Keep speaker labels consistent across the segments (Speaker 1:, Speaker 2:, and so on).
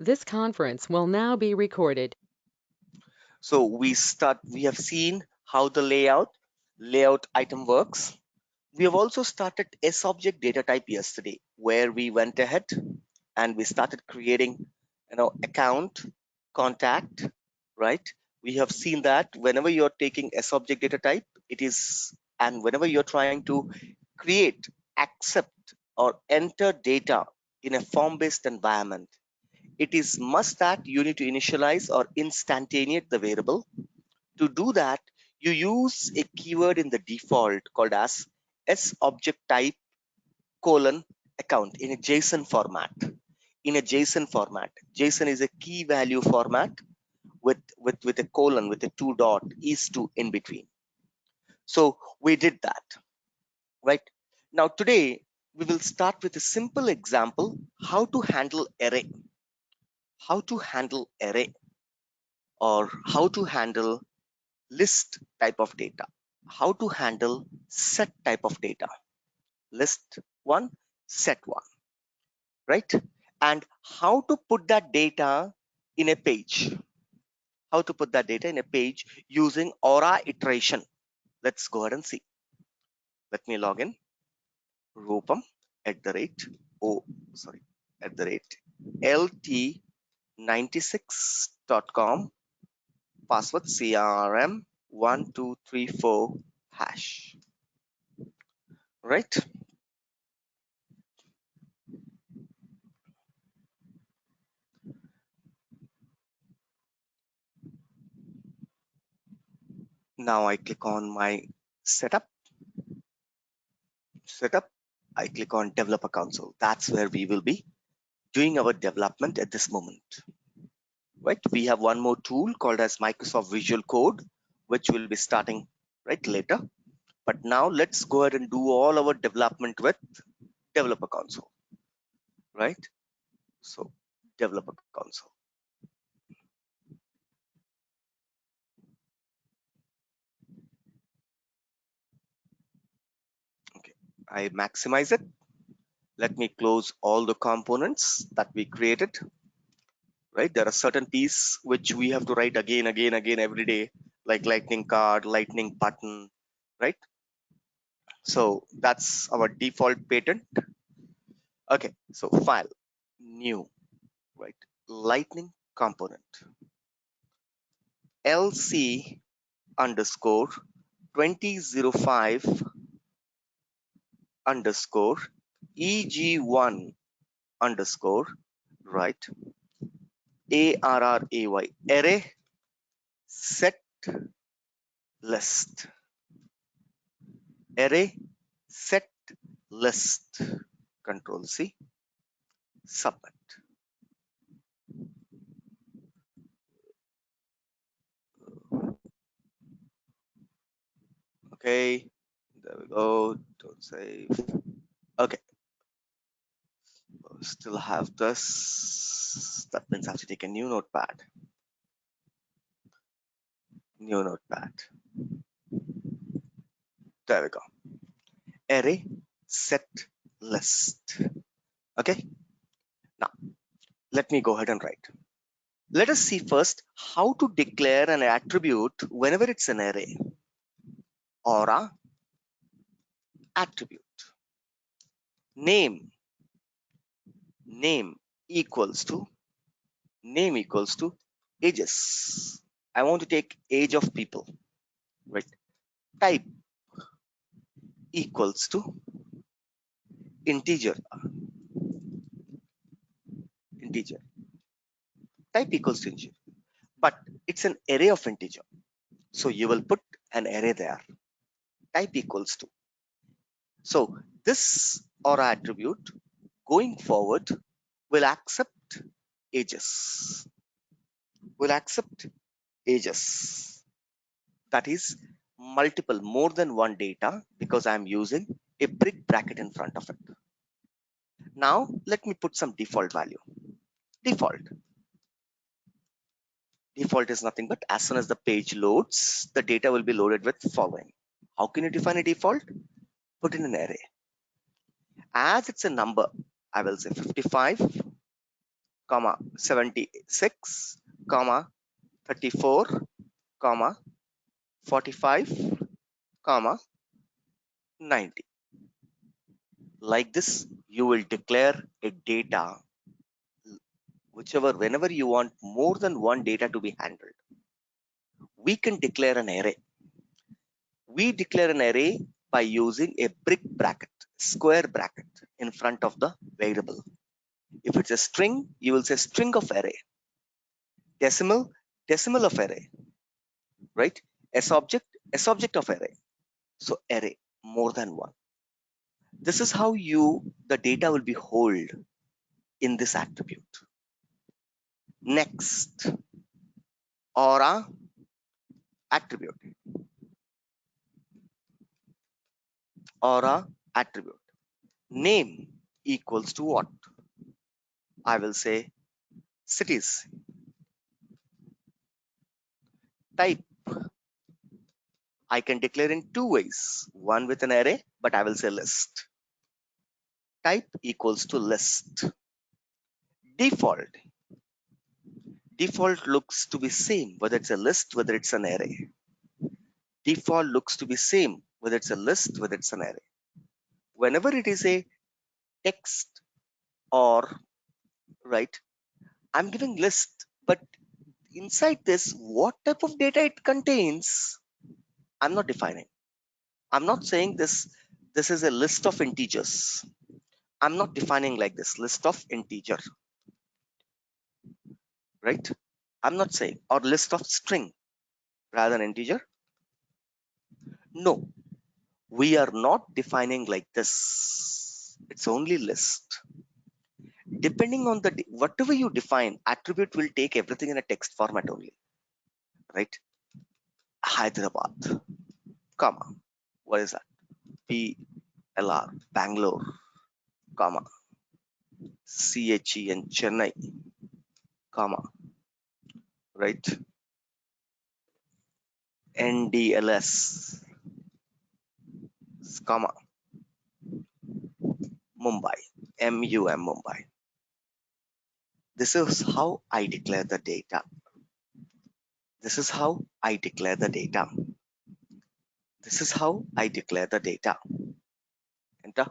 Speaker 1: This conference will now be recorded.
Speaker 2: So we have seen how the layout item works. We have also started SObject data type yesterday, where we went ahead and we started creating, account, contact, right? We have seen that whenever you're taking SObject data type, and whenever you're trying to create, accept, or enter data in a form-based environment, it is must that you need to initialize or instantiate the variable. To do that, you use a keyword in the default called as SObject_type account in a JSON format. In a JSON format, JSON is a key value format with a colon, with a two dot is to in between. So we did that, right? Now today we will start with a simple example how to handle array, or how to handle list type of data, how to handle set type of data, list one, set one, right? And how to put that data in a page, using Aura iteration. Let's go ahead and see. Let me log in. Rupam at the rate lt96.com, password crm1234 hash, right? Now I click on my setup. I click on developer console. That's where we will be doing our development at this moment, right? We have one more tool called as Microsoft Visual Code, which will be starting right later. But now let's go ahead and do all our development with developer console, right? So developer console. Okay, I maximize it. Let me close all the components that we created, right? There are certain pieces which we have to write again every day, like lightning card, lightning button, right? So that's our default patent. Okay, so file, new, right? Lightning component, lc underscore 2005 underscore eg1 underscore, right? array set list, array set list, control C, submit. Okay, there we go. Don't save. Okay, still have this. That means I have to take a new notepad. There we go. Array set list. Okay, now let me go ahead and write. Let us see first how to declare an attribute whenever it's an array. Aura attribute name equals to ages. I want to take age of people, right? Type equals to integer. Type equals to integer, but it's an array of integer, so you will put an array there. Type equals to. So this Aura attribute going forward will accept ages. That is multiple, more than one data, because I'm using a brick bracket in front of it. Now let me put some default value. Default is nothing but as soon as the page loads, the data will be loaded with following. How can you define a default? Put in an array. As it's a number, I will say 55 comma 76, comma 34, comma 45, comma 90. Like this, you will declare a data, whenever you want more than one data to be handled. We can declare an array. We declare an array by using a brick bracket, square bracket in front of the variable. If it's a string, you will say string of array. Decimal, decimal of array, right? S object of array. So array, more than one. This is how the data will be held in this attribute. Next, aura attribute. Aura attribute. Name equals to what? I will say cities. Type, I can declare in two ways. One with an array, but I will say list. Type equals to list. Default. Default looks to be same whether it's a list, whether it's an array. Default looks to be same whether it's a list, whether it's an array. Whenever it is a text or, right, I'm giving list, but inside this, what type of data it contains, I'm not defining. I'm not saying this is a list of integers. I'm not defining like this, list of integer, right? I'm not saying, or list of string rather than integer. No, we are not defining like this. It's only list. Depending on the whatever you define, attribute will take everything in a text format only, right? Hyderabad, comma, what is that? PLR, Bangalore, comma, CHE and Chennai, comma, right? NDLS, comma, Mumbai, MUM Mumbai. This is how I declare the data. This is how I declare the data. This is how I declare the data. Enter.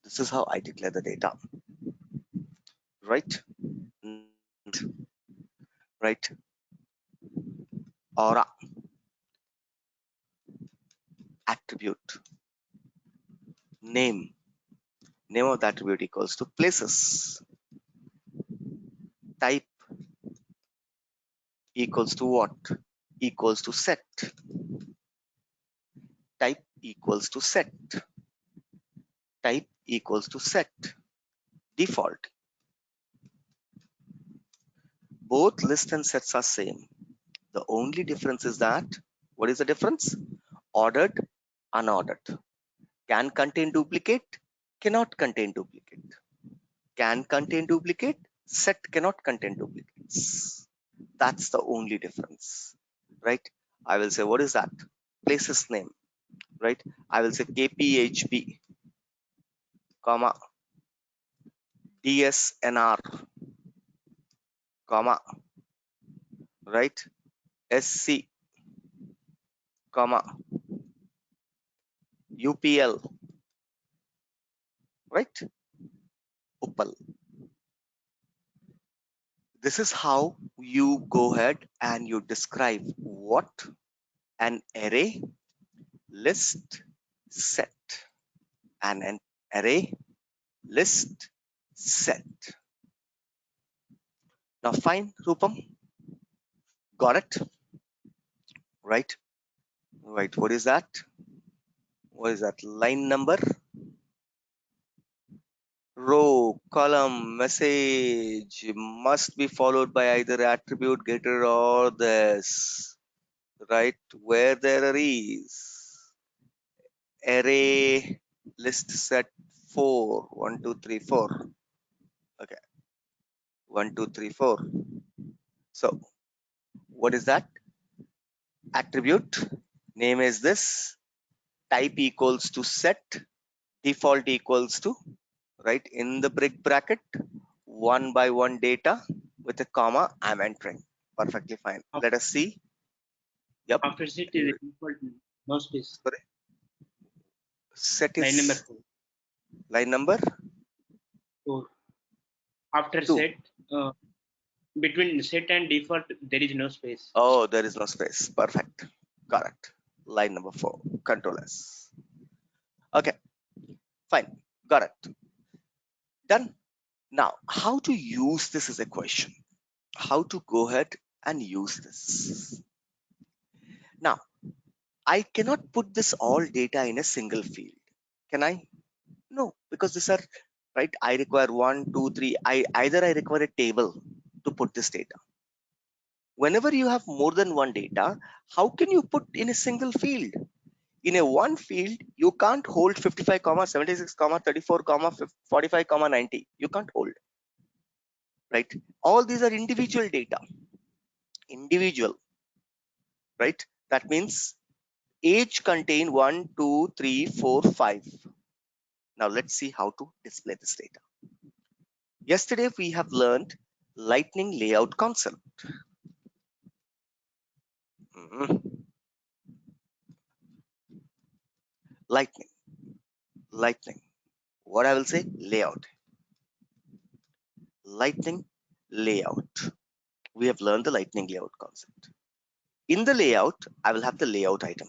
Speaker 2: This is how I declare the data. Right? Right? Aura attribute. Name. Name of the attribute equals to places. Type equals to what? Equals to set. Type equals to set. Type equals to set. Default. Both list and sets are same. The only difference is that, what is the difference? Ordered, unordered. Can contain duplicate, cannot contain duplicate. Can contain duplicate, set cannot contain duplicates. That's the only difference, right? I will say, what is that? Places name, right? I will say KPHP, comma, DSNR, comma, right? SC, comma, UPL, right? Uppal. This is how you go ahead and you describe what an array, list, set, and an array, list, set. Now fine, Rupam, got it? Right? Right, what is that? What is that? Line number, row, column, message must be followed by either attribute getter or this, right? Where there is array, list, set, 4, 1, 2, 3, 4. Okay, 1, 2, 3, 4. So what is that? Attribute name is this, type equals to set, default equals to, right, in the brick bracket, one by one data with a comma, I'm entering. Perfectly fine. Let us see. Yep.
Speaker 3: After set is a default no space.
Speaker 2: Sorry. Set
Speaker 3: Line number
Speaker 2: is line number
Speaker 3: 4. After
Speaker 2: 2.
Speaker 3: set, between set and default, there is no space.
Speaker 2: Oh, there is no space. Perfect. Correct. Line number 4. Control S. Okay. Fine. Got it. Done. Now, how to use this is a question. How to go ahead and use this. Now, I cannot put this all data in a single field. Can I? No, because these are right. I require 1, 2, 3. Either I require a table to put this data. Whenever you have more than one data, how can you put in a single field? In a one field, you can't hold 55, 76, 34, 45, 90. You can't hold. Right? All these are individual data. Individual. Right? That means age contain 1, 2, 3, 4, 5. Now let's see how to display this data. Yesterday we have learned lightning layout concept. Lightning. What I will say? Layout. Lightning layout. We have learned the lightning layout concept. In the layout, I will have the layout item.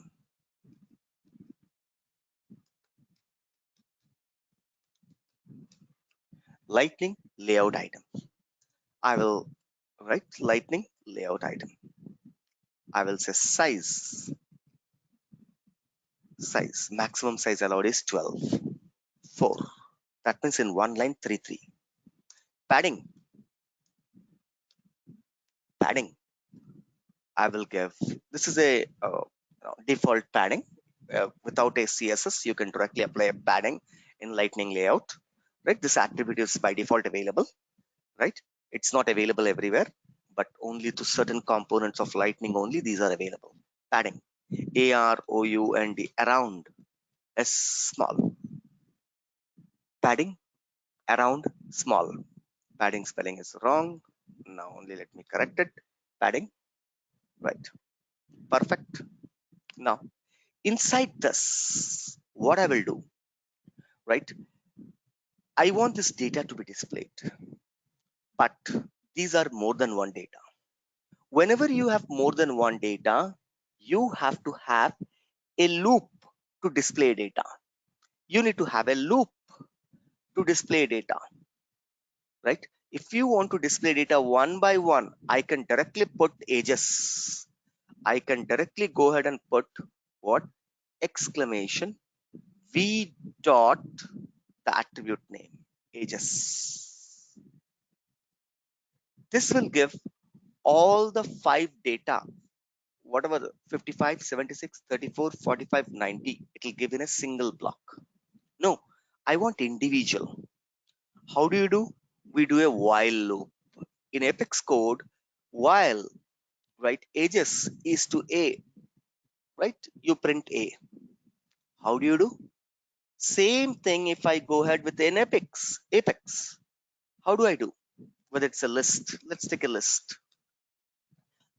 Speaker 2: Lightning layout item. I will write lightning layout item. I will say size. Maximum size allowed is 12. 4. That means in one line 3, 3. Padding. I will give, this is a default padding. Without a CSS, you can directly apply a padding in lightning layout. Right? This attribute is by default available. Right? It's not available everywhere, but only to certain components of lightning only these are available. Padding. AROUND. Around. S small. Padding. Around. Small. Padding spelling is wrong. Now only let me correct it. Padding. Right. Perfect. Now inside this, what I will do, right? I want this data to be displayed, but these are more than one data. Whenever you have more than one data, you have to have a loop to display data. You need to have a loop to display data, right? If you want to display data one by one, I can directly put ages. I can directly go ahead and put what? Exclamation v dot the attribute name ages. This will give all the 5 data, whatever the 55, 76, 34, 45, 90, it will give in a single block. No, I want individual. How do you do? We do a while loop. In Apex code, while, right, ages is to A, right, you print A. How do you do? Same thing if I go ahead with an Apex. How do I do? Whether it's a list, let's take a list.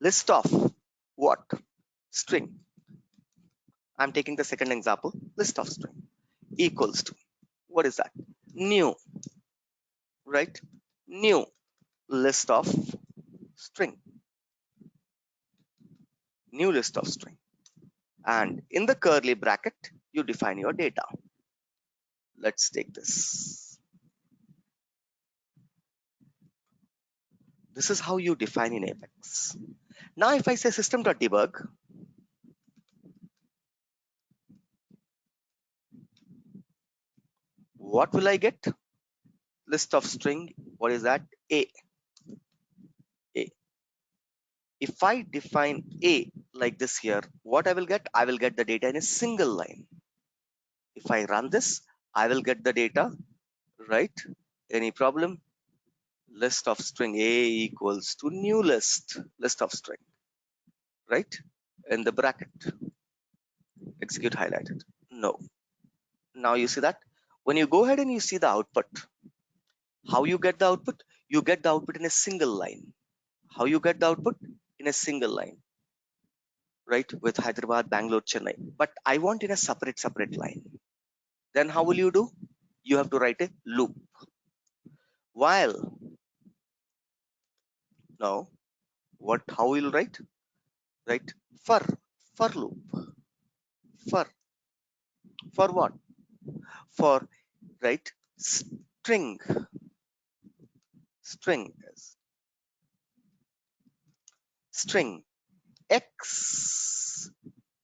Speaker 2: List of what? String. I'm taking the second example. List of string equals to, what is that? New, right? New list of string. New list of string. And in the curly bracket, you define your data. Let's take this. This is how you define in Apex. Now, if I say system.debug, what will I get? List of string. What is that? A. If I define A like this here, what I will get? I will get the data in a single line. If I run this, I will get the data, right? Any problem? List of string A equals to new list of string, right? In the bracket, execute highlighted. No. Now you see that when you go ahead and you see the output, how you get the output? You get the output in a single line. How you get the output? In a single line, right? With Hyderabad, Bangalore, Chennai. But I want in a separate line. Then how will you do? You have to write a loop. While now, how will you write? Right? For loop. For what? For, right? String string x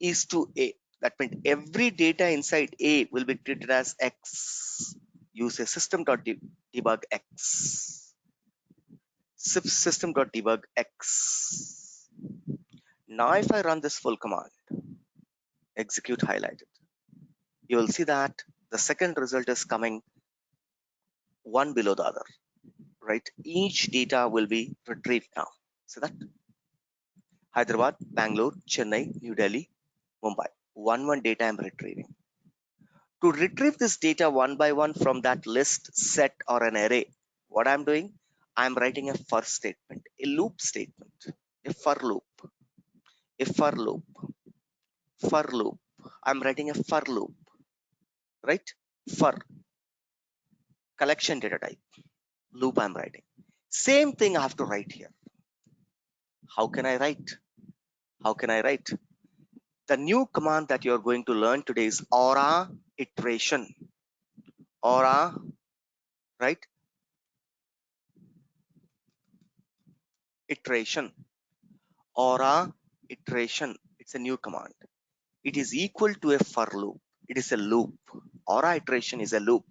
Speaker 2: is to a. That means every data inside a will be treated as x. Use a system.debug x. System.debug x. Now if I run this full command, execute highlighted, you will see that the second result is coming one below the other, right? Each data will be retrieved now. See that? Hyderabad, Bangalore, Chennai, New Delhi, Mumbai. One data I'm retrieving. To retrieve this data one by one from that list, set, or an array, what I'm doing, I'm writing a for statement, a loop statement, a for loop, a for loop, for loop. I'm writing a for loop, right? For collection data type, loop I'm writing. Same thing I have to write here. How can I write? How can I write? The new command that you're going to learn today is aura iteration. Aura, right? Iteration. Aura iteration. It's a new command. It is equal to a for loop. It is a loop. Aura iteration is a loop.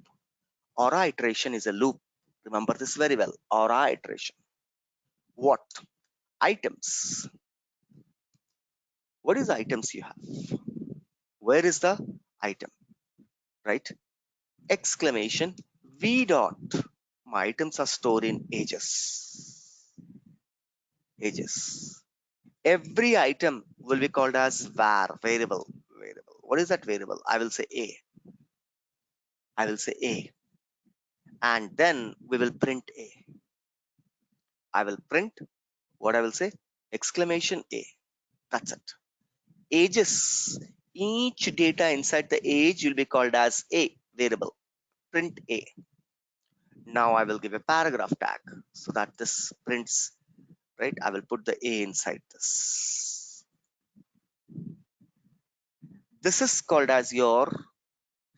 Speaker 2: Aura iteration is a loop. Remember this very well. Aura iteration. What? Items. What is the items you have? Where is the item? Right? Exclamation v dot. My items are stored in ages. Ages. Every item will be called as var, variable. What is that variable? I will say a. I will say a. And then we will print a. I will print what I will say, exclamation a. That's it. Ages. Each data inside the age will be called as a variable. Print a. Now I will give a paragraph tag so that this prints, right? I will put the a inside this. This is called as your,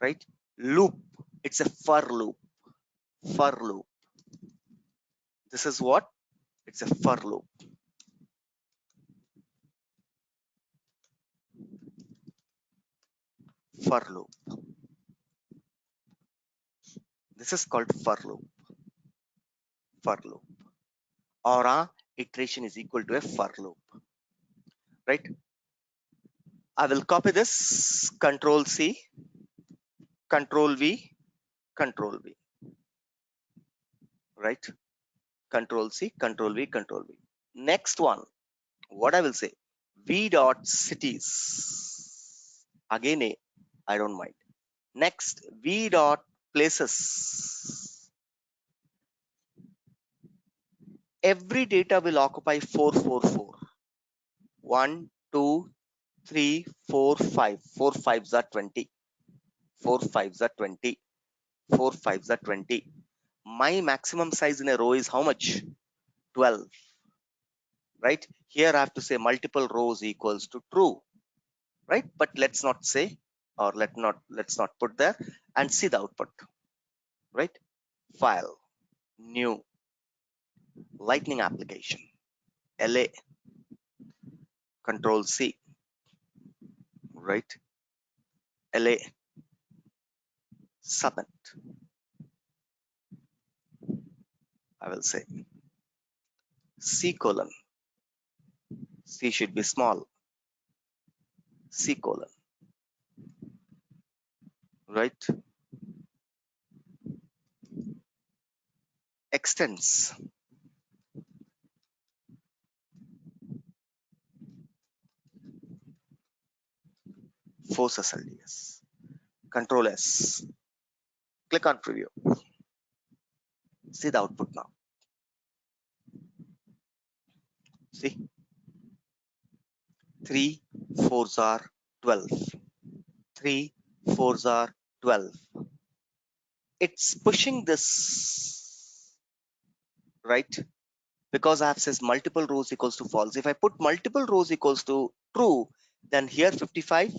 Speaker 2: right, loop. It's a for loop. For loop. This is what? It's a for loop. For loop. This is called for loop. For loop. Aura iteration is equal to a for loop. Right? I will copy this, Control C, Control V, Control V. Right? Control C, Control V, Control V. Next one, what I will say, V dot cities. Again A, I don't mind. Next, V dot places. Every data will occupy 444. 1, 2, 3, 4, 5. 4 5s are 20. 4 5s are 20. 4 5s are 20. My maximum size in a row is how much? 12. Right? Here I have to say multiple rows equals to true. Right? But let's not say, or let's not put there, and see the output. Right? File, new, lightning application, LA, Control C, right? LA, submit. I will say C colon. C should be small. C colon. Right? Extends. Forces LDS. Control S. Click on preview. See the output now. See, 3 4s are 12. 3 4s are 12. It's pushing this, right? Because I have says multiple rows equals to false. If I put multiple rows equals to true, then here 55,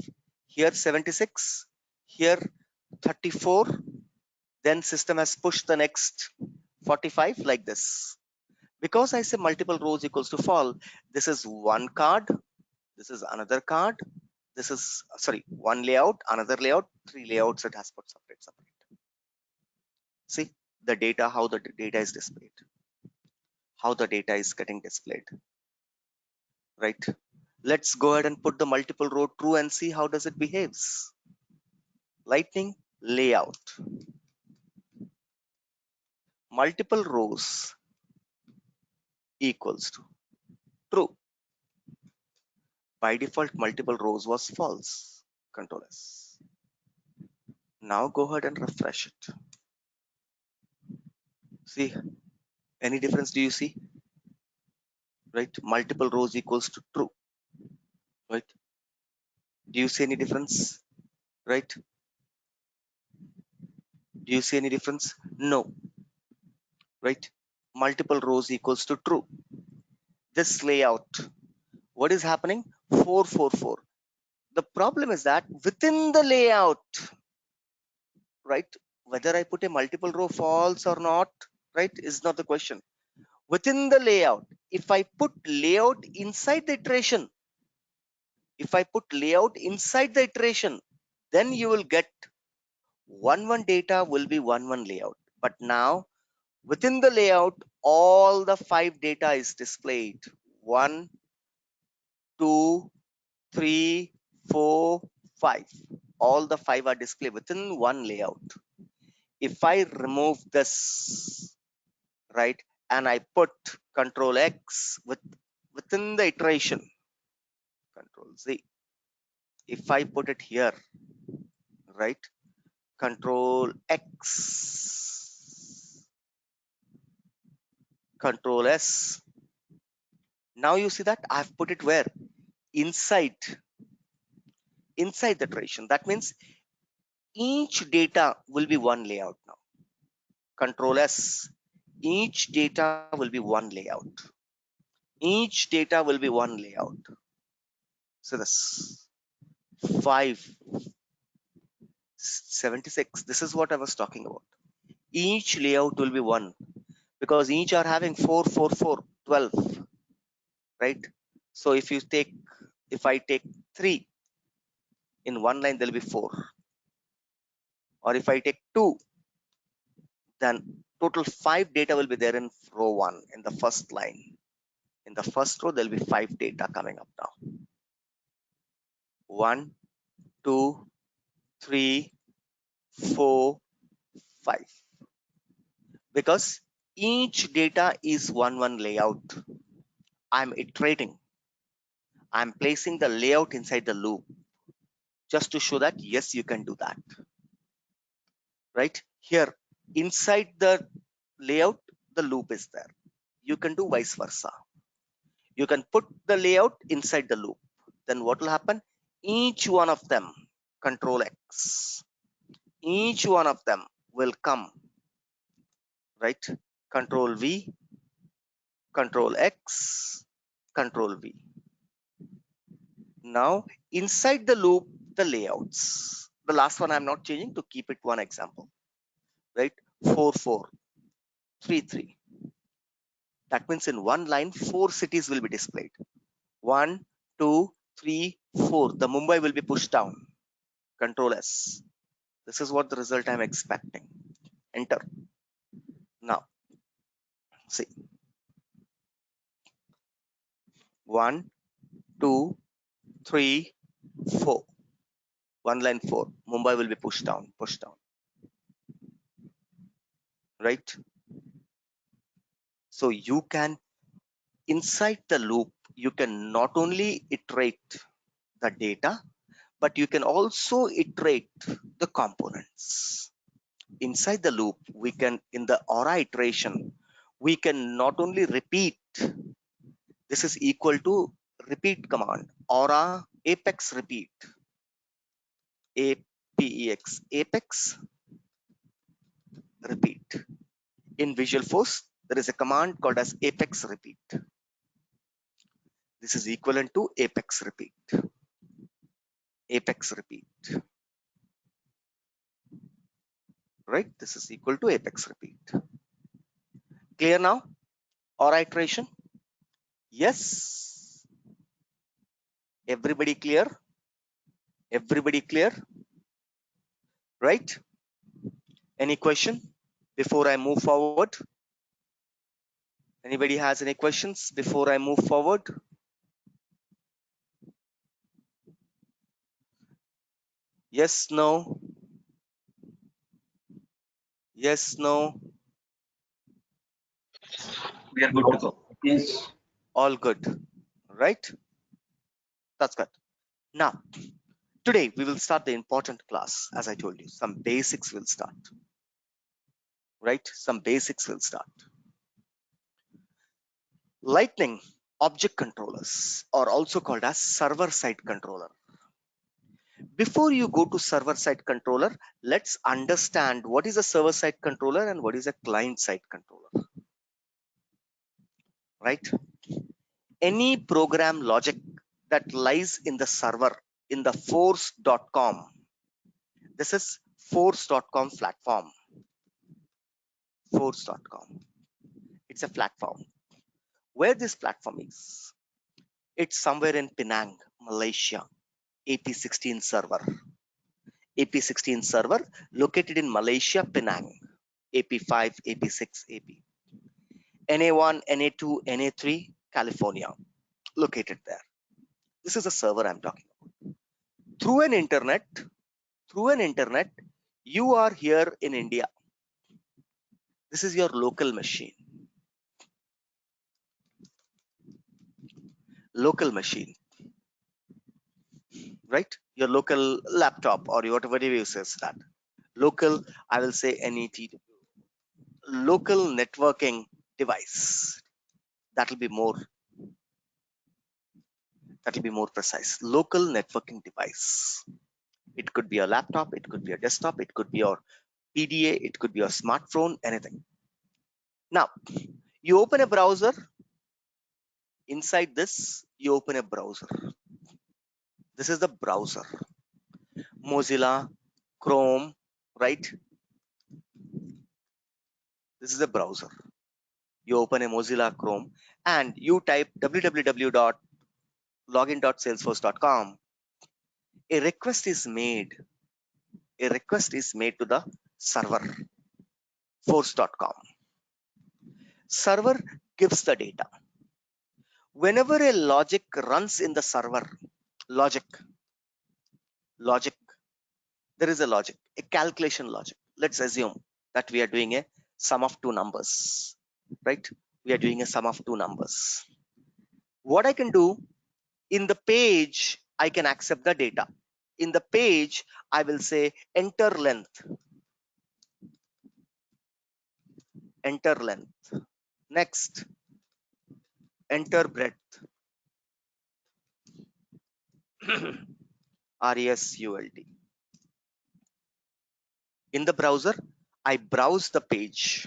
Speaker 2: here 76, here 34, then system has pushed the next 45 like this. Because I say multiple rows equals to false, this is one card, this is another card, this is, sorry, one layout, another layout, three layouts it has put separate. See the data, how the data is displayed, how the data is getting displayed, right? Let's go ahead and put the multiple row true and see how does it behaves. Lightning layout, multiple rows equals to true. By default, multiple rows was false. Control S. Now go ahead and refresh it. See, any difference do you see? Right, multiple rows equals to true, right? Do you see any difference? Right, do you see any difference? No, right? Multiple rows equals to true. This layout, what is happening? 444. The problem is that within the layout, right, whether I put a multiple row false or not, right, is not the question. Within the layout, if I put layout inside the iteration, then you will get 1 data will be 1 layout. But now within the layout, all the 5 data is displayed. 1 2 3 4 5. All the 5 are displayed within one layout. If I remove this, right, and I put control X within the iteration, control Z. If I put it here, right, control X, control S. Now you see that I've put it where? Inside the iteration. That means each data will be one layout now. Control S. Each data will be one layout. Each data will be one layout. So this 576. This is what I was talking about. Each layout will be one because each are having 4, 4, 4, 12, right? So if I take 3 in one line, there'll be 4. Or if I take 2, then total 5 data will be there in row 1 in the first line. In the first row, there'll be 5 data coming up now. 1, 2, 3, 4, 5. Because each data is one layout. I'm iterating. I'm placing the layout inside the loop just to show that yes, you can do that. Right here, inside the layout, the loop is there. You can do vice versa. You can put the layout inside the loop. Then what will happen? Each one of them, control X, each one of them will come, right? Control V, control X, control V. Now inside the loop, the layouts. The last one I'm not changing to keep it one example, right? 4, 4, 3, 3. That means in one line, 4 cities will be displayed. 1, 2, 3, 4. The Mumbai will be pushed down. Control S. This is what the result I'm expecting. Enter. Now, see. 1, 2, 3, 4. One line 4. Mumbai will be pushed down. Right? So you can, inside the loop, you can not only iterate the data, but you can also iterate the components. Inside the loop, we can, in the aura iteration, we can not only repeat This is equal to repeat command, aura apex repeat, APEX, apex repeat. In Visualforce, there is a command called as apex repeat. This is equivalent to apex repeat. Apex repeat. Right? This is equal to apex repeat. Clear now? Aura iteration? Yes. Everybody clear? Everybody clear? Right? Any question before I move forward? Anybody has any questions before I move forward? Yes, no? Yes, no?
Speaker 4: We are good to go. Yes.
Speaker 2: All good, right? That's good. Now, today we will start the important class. As I told you, some basics will start, right? Some basics will start. Lightning object controllers are also called as server-side controller. Before you go to server-side controller, let's understand what is a server-side controller and what is a client-side controller, right? Any program logic that lies in the server in the force.com. This is force.com platform. Force.com. It's a platform. Where this platform is? It's somewhere in Penang, Malaysia. AP16 server. AP16 server located in Malaysia, Penang. AP5, AP6, AP. NA1, NA2, NA3, California. Located there. This is a server I'm talking about. Through an internet, you are here in India. This is your local machine. Local machine. Right? Your local laptop or whatever you use that. Local, I will say NET. Local networking device. That will be more precise. Local networking device. It could be a laptop, it could be a desktop, it could be your PDA, it could be your smartphone, anything. Now, you open a browser. Inside this, you open a browser. This is the browser. Mozilla, Chrome, right? This is a browser. You open a Mozilla Chrome and you type www.login.salesforce.com. A request is made. A request is made to the server, force.com. Server gives the data. Whenever a logic runs in the server, logic, there is a logic, a calculation logic. Let's assume that we are doing a sum of two numbers, right? We are doing a sum of two numbers. What I can do, in the page, I can accept the data. In the page, I will say enter length. Enter length. Next, enter breadth. RESULT. In the browser, I browse the page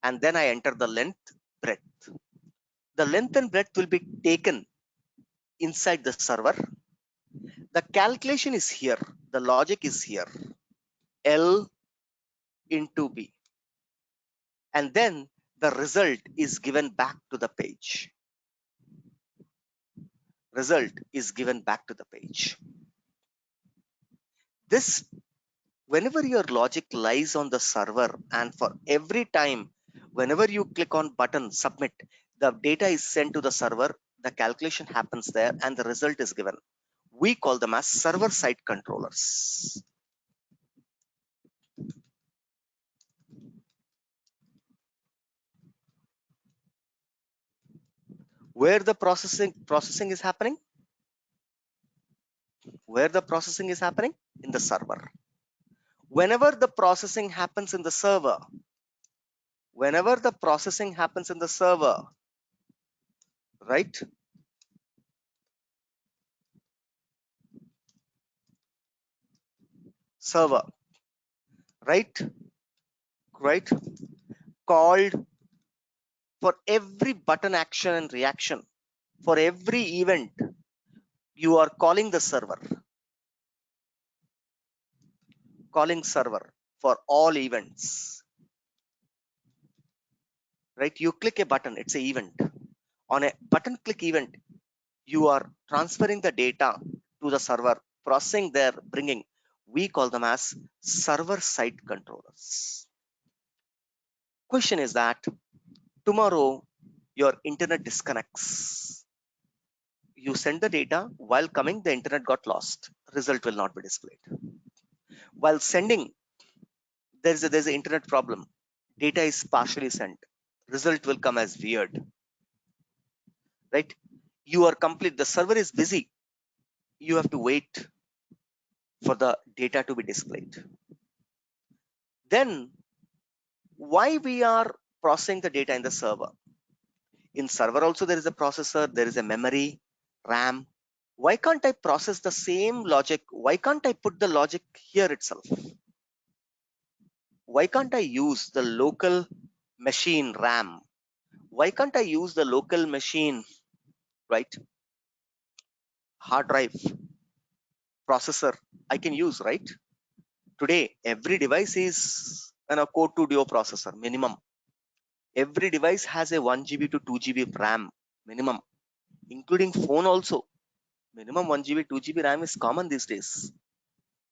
Speaker 2: and then I enter the length, breadth. The length and breadth will be taken inside the server. The calculation is here. The logic is here. L into B. And then the result is given back to the page. Result is given back to the page. This, whenever your logic lies on the server and for every time, whenever you click on button submit, the data is sent to the server, the calculation happens there and the result is given. We call them as server-side controllers. Where the processing is happening? Where the processing is happening? In the server. Whenever the processing happens in the server, right? Server, right? Right? Called for every button action and reaction, for every event, you are calling the server, calling server for all events, right? You click a button, it's an event. On a button click event, you are transferring the data to the server, processing there, bringing. We call them as server side controllers. Question is that tomorrow your internet disconnects. You send the data, while coming, the internet got lost. Result will not be displayed. While sending, there's an internet problem. Data is partially sent. Result will come as weird, right? You are complete. The server is busy. You have to wait for the data to be displayed. Then why we are processing the data in the server? In server also there is a processor, there is a memory, RAM. Why can't I process the same logic? Why can't I put the logic here itself? Why can't I use the local machine RAM? Why can't I use the local machine, right? Hard drive, processor, I can use, right? Today, every device is a Core 2 Duo processor, minimum. Every device has a 1 GB to 2 GB RAM, minimum, including phone also. Minimum 1 GB, 2 GB RAM is common these days,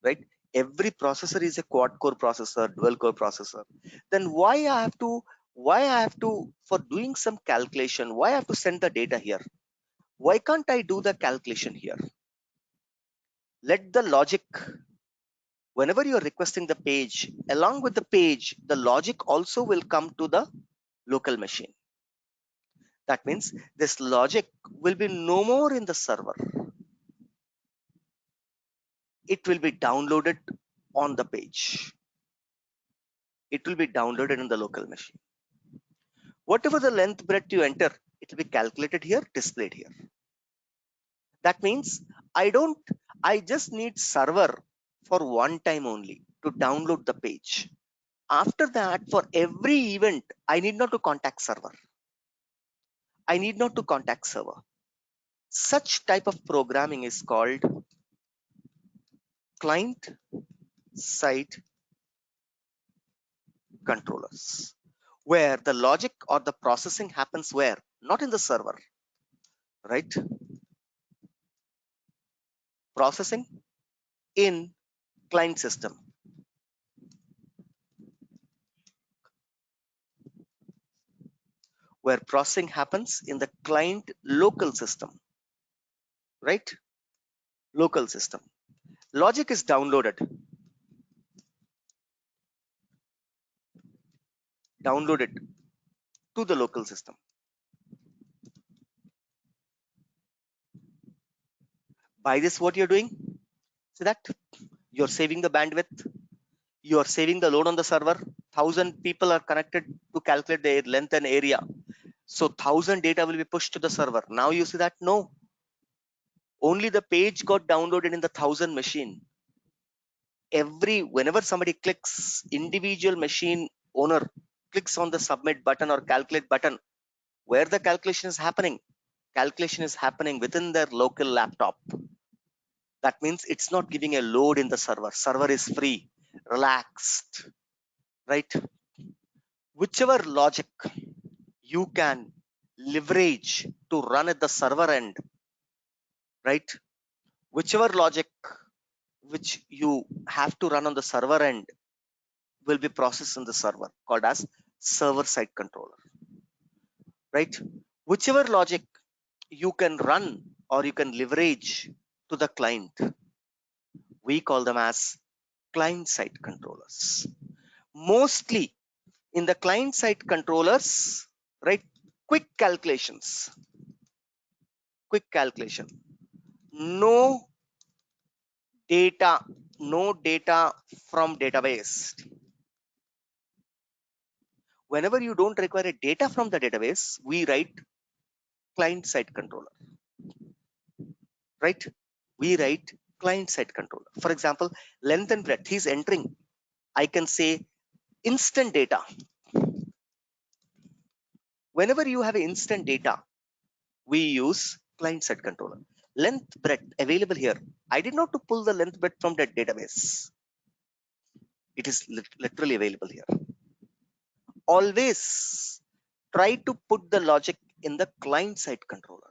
Speaker 2: right? Every processor is a quad core processor, dual core processor. Then why I have to, for doing some calculation, why I have to send the data here? Why can't I do the calculation here? Let the logic, whenever you're requesting the page, along with the page, the logic also will come to the local machine. That means this logic will be no more in the server. It will be downloaded on the page. It will be downloaded in the local machine. Whatever the length breadth you enter, it will be calculated here, displayed here. That means I just need server for one time only to download the page. After that, for every event, I need not to contact server. I need not to contact server. Such type of programming is called client side controllers, where the logic or the processing happens where? Not in the server, right? Processing in client system. Where processing happens in the client local system, right? Local system. Logic is downloaded to the local system. By this, what you're doing? See that you're saving the bandwidth, you're saving the load on the server. 1,000 people are connected to calculate their length and area. So 1,000 data will be pushed to the server. Now you see that no, only the page got downloaded in the 1,000 machine. Whenever somebody clicks, individual machine owner clicks on the submit button or calculate button, where the calculation is happening? Calculation is happening within their local laptop. That means it's not giving a load in the server. Server is free, relaxed, right? Whichever logic you can leverage to run at the server end, right? Whichever logic which you have to run on the server end will be processed in the server, called as server side controller, right? Whichever logic you can run or you can leverage to the client, we call them as client side controllers. Mostly in the client side controllers, right? Quick calculation, no data, from database. Whenever you don't require a data from the database, we write client-side controller, right? We write client-side controller. For example, length and breadth, he's entering. I can say instant data. Whenever you have instant data, we use client-side controller. Length, breadth available here. I did not to pull the length breadth from that database. It is literally available here. Always try to put the logic in the client-side controller.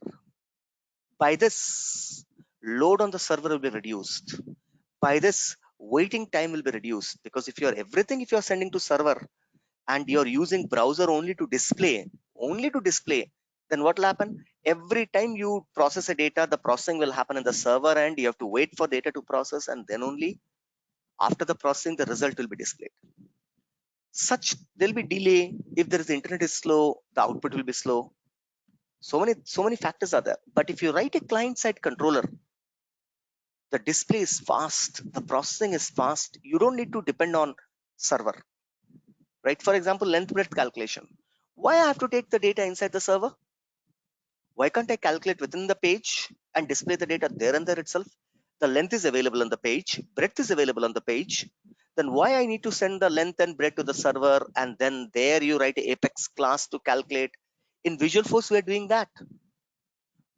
Speaker 2: By this, load on the server will be reduced. By this, waiting time will be reduced, because if you're sending to server and you're using browser only to display, then what will happen? Every time you process a data, the processing will happen in the server and you have to wait for data to process, and then only after the processing the result will be displayed. There'll be delay. If there is internet is slow, the output will be slow. So many factors are there. But if you write a client-side controller, the display is fast, the processing is fast. You don't need to depend on server, right? For example, length breadth calculation. Why I have to take the data inside the server? Why can't I calculate within the page and display the data there and there itself? The length is available on the page, breadth is available on the page. Then why I need to send the length and breadth to the server, and then there you write a Apex class to calculate? In Visualforce, we are doing that.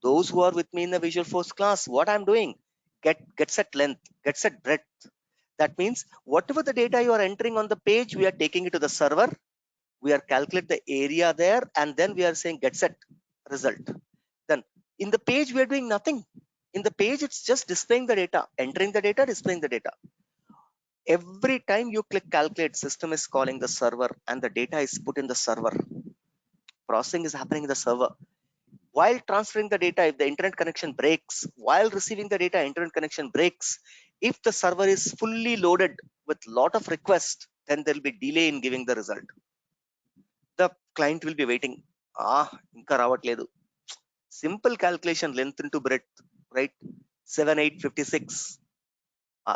Speaker 2: Those who are with me in the Visualforce class, what I'm doing, get set length, get set breadth. That means whatever the data you are entering on the page, we are taking it to the server. We are calculate the area there, and then we are saying get set result. Then in the page, we are doing nothing. In the page, it's just displaying the data, entering the data, displaying the data. Every time you click calculate, system is calling the server and the data is put in the server. Processing is happening in the server. While transferring the data, if the internet connection breaks, while receiving the data, internet connection breaks, if the server is fully loaded with lot of requests, then there will be delay in giving the result. The client will be waiting. Inka ravatledu. Simple calculation, length into breadth, right? 7856.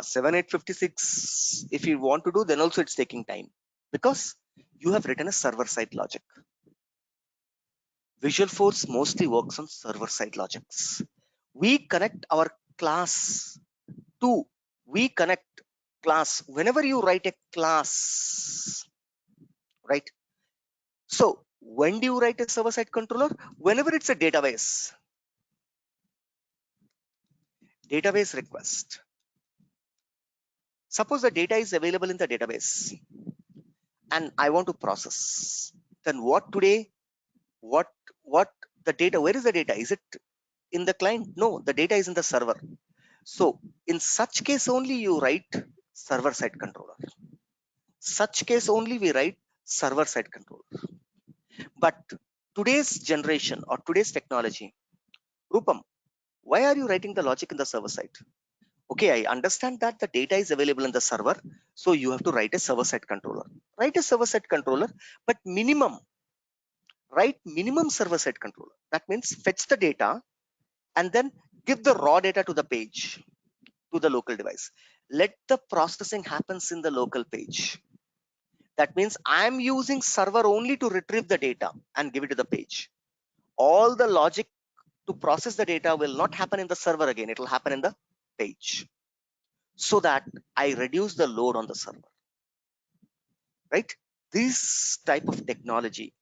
Speaker 2: 7856. If you want to do, then also it's taking time, because you have written a server-side logic. Visualforce mostly works on server-side logics. We connect our class to, we connect class whenever you write a class, right? So when do you write a server-side controller? Whenever it's a database request. Suppose the data is available in the database and I want to process. Then what today? What the data? Where is the data? Is it in the client? No, the data is in the server. So in such case only you write server-side controller. Such case only we write server-side controller. But today's generation or today's technology, Rupam, why are you writing the logic in the server side? Okay, I understand that the data is available in the server, so you have to write a server-side controller. Write a server-side controller, but write minimum server-side controller. That means fetch the data and then give the raw data to the page, to the local device. Let the processing happens in the local page. That means I'm using server only to retrieve the data and give it to the page. All the logic to process the data will not happen in the server again. It will happen in the page, so that I reduce the load on the server, right? This type of technology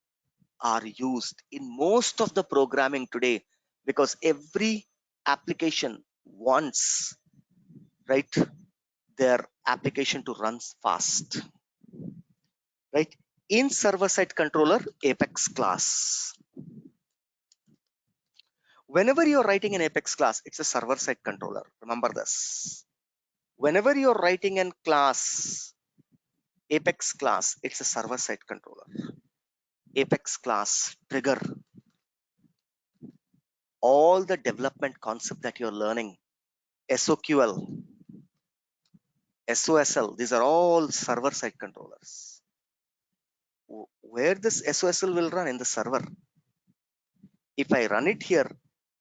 Speaker 2: are used in most of the programming today, because every application wants, right, their application to run fast, right? In server-side controller, Apex class. Whenever you're writing an Apex class, it's a server-side controller. Remember this. Whenever you're writing a class, Apex class, it's a server-side controller. Apex class trigger all the development concept that you're learning. SOQL, SOSL, these are all server-side controllers. Where this SOSL will run? In the server. If I run it here,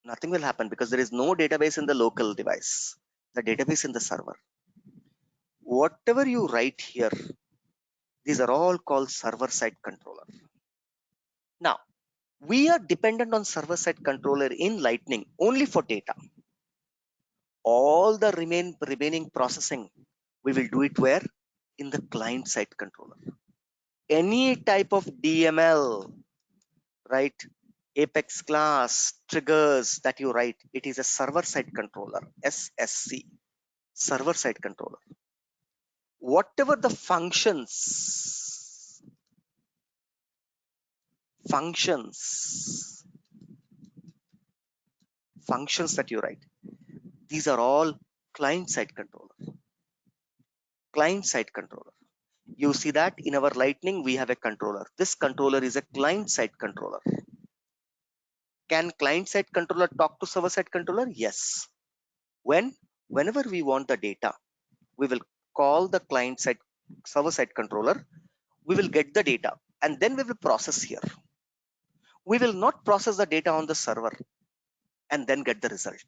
Speaker 2: nothing will happen, because there is no database in the local device. The database in the server. Whatever you write here, these are all called server-side controller. Now, We are dependent on server-side controller in Lightning only for data. All the remaining processing, we will do it where? In the client-side controller. Any type of DML, right? Apex class, triggers that you write, it is a server-side controller, SSC, server-side controller. Whatever the functions that you write, these are all client-side controller. Client-side controller. You see that in our Lightning, we have a controller. This controller is a client-side controller. Can client-side controller talk to server-side controller? Yes. Whenever we want the data, we will call the client-side server-side controller. We will get the data and then we will process here. We will not process the data on the server and then get the result.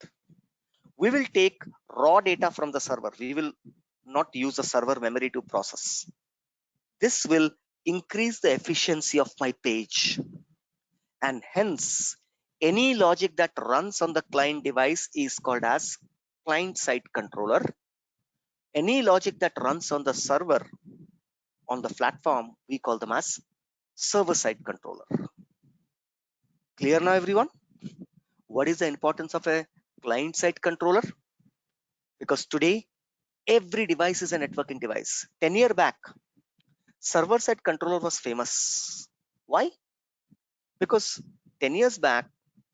Speaker 2: We will take raw data from the server. We will not use the server memory to process. This will increase the efficiency of my page, and hence any logic that runs on the client device is called as client-side controller. Any logic that runs on the server on the platform, we call them as server-side controller. Clear now, everyone? What is the importance of a client-side controller? Because today every device is a networking device. 10 years back, server-side controller was famous. Why? Because 10 years back,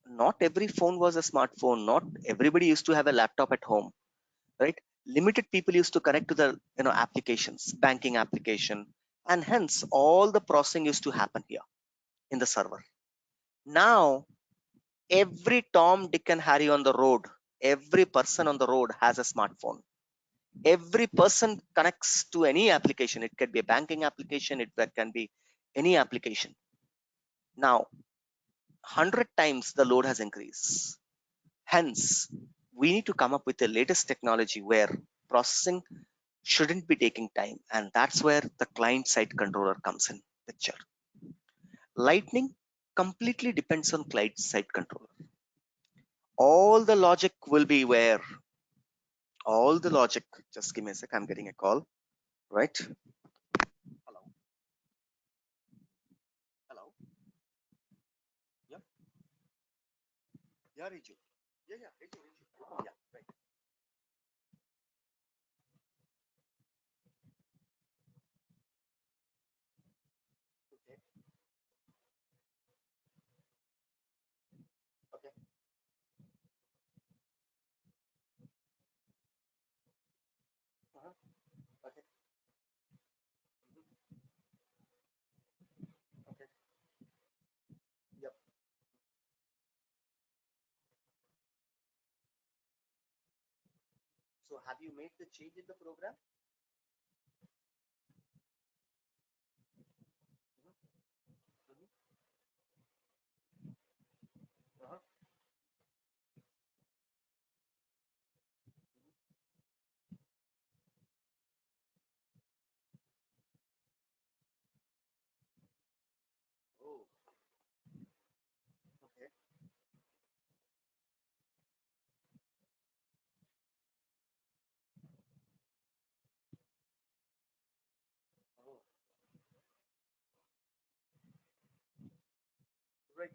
Speaker 2: not every phone was a smartphone. Not everybody used to have a laptop at home, right? Limited people used to connect to the applications, banking application, and hence all the processing used to happen here in the server. Now, every Tom, Dick, and Harry on the road, every person on the road has a smartphone. Every person connects to any application. It can be a banking application, it can be any application. Now, 100 times the load has increased. Hence, we need to come up with the latest technology where processing shouldn't be taking time, and that's where the client-side controller comes in picture. Lightning completely depends on client-side controller. All the logic will be where? All the logic, just give me a sec, I'm getting a call, right? Hello? Hello? Yeah? Yeah, Riju. Yeah, Riju. Yeah, right. Okay. Okay. Okay. Okay. Yep. So have you made the change in the program? Uh-huh. Oh, okay. Oh, right.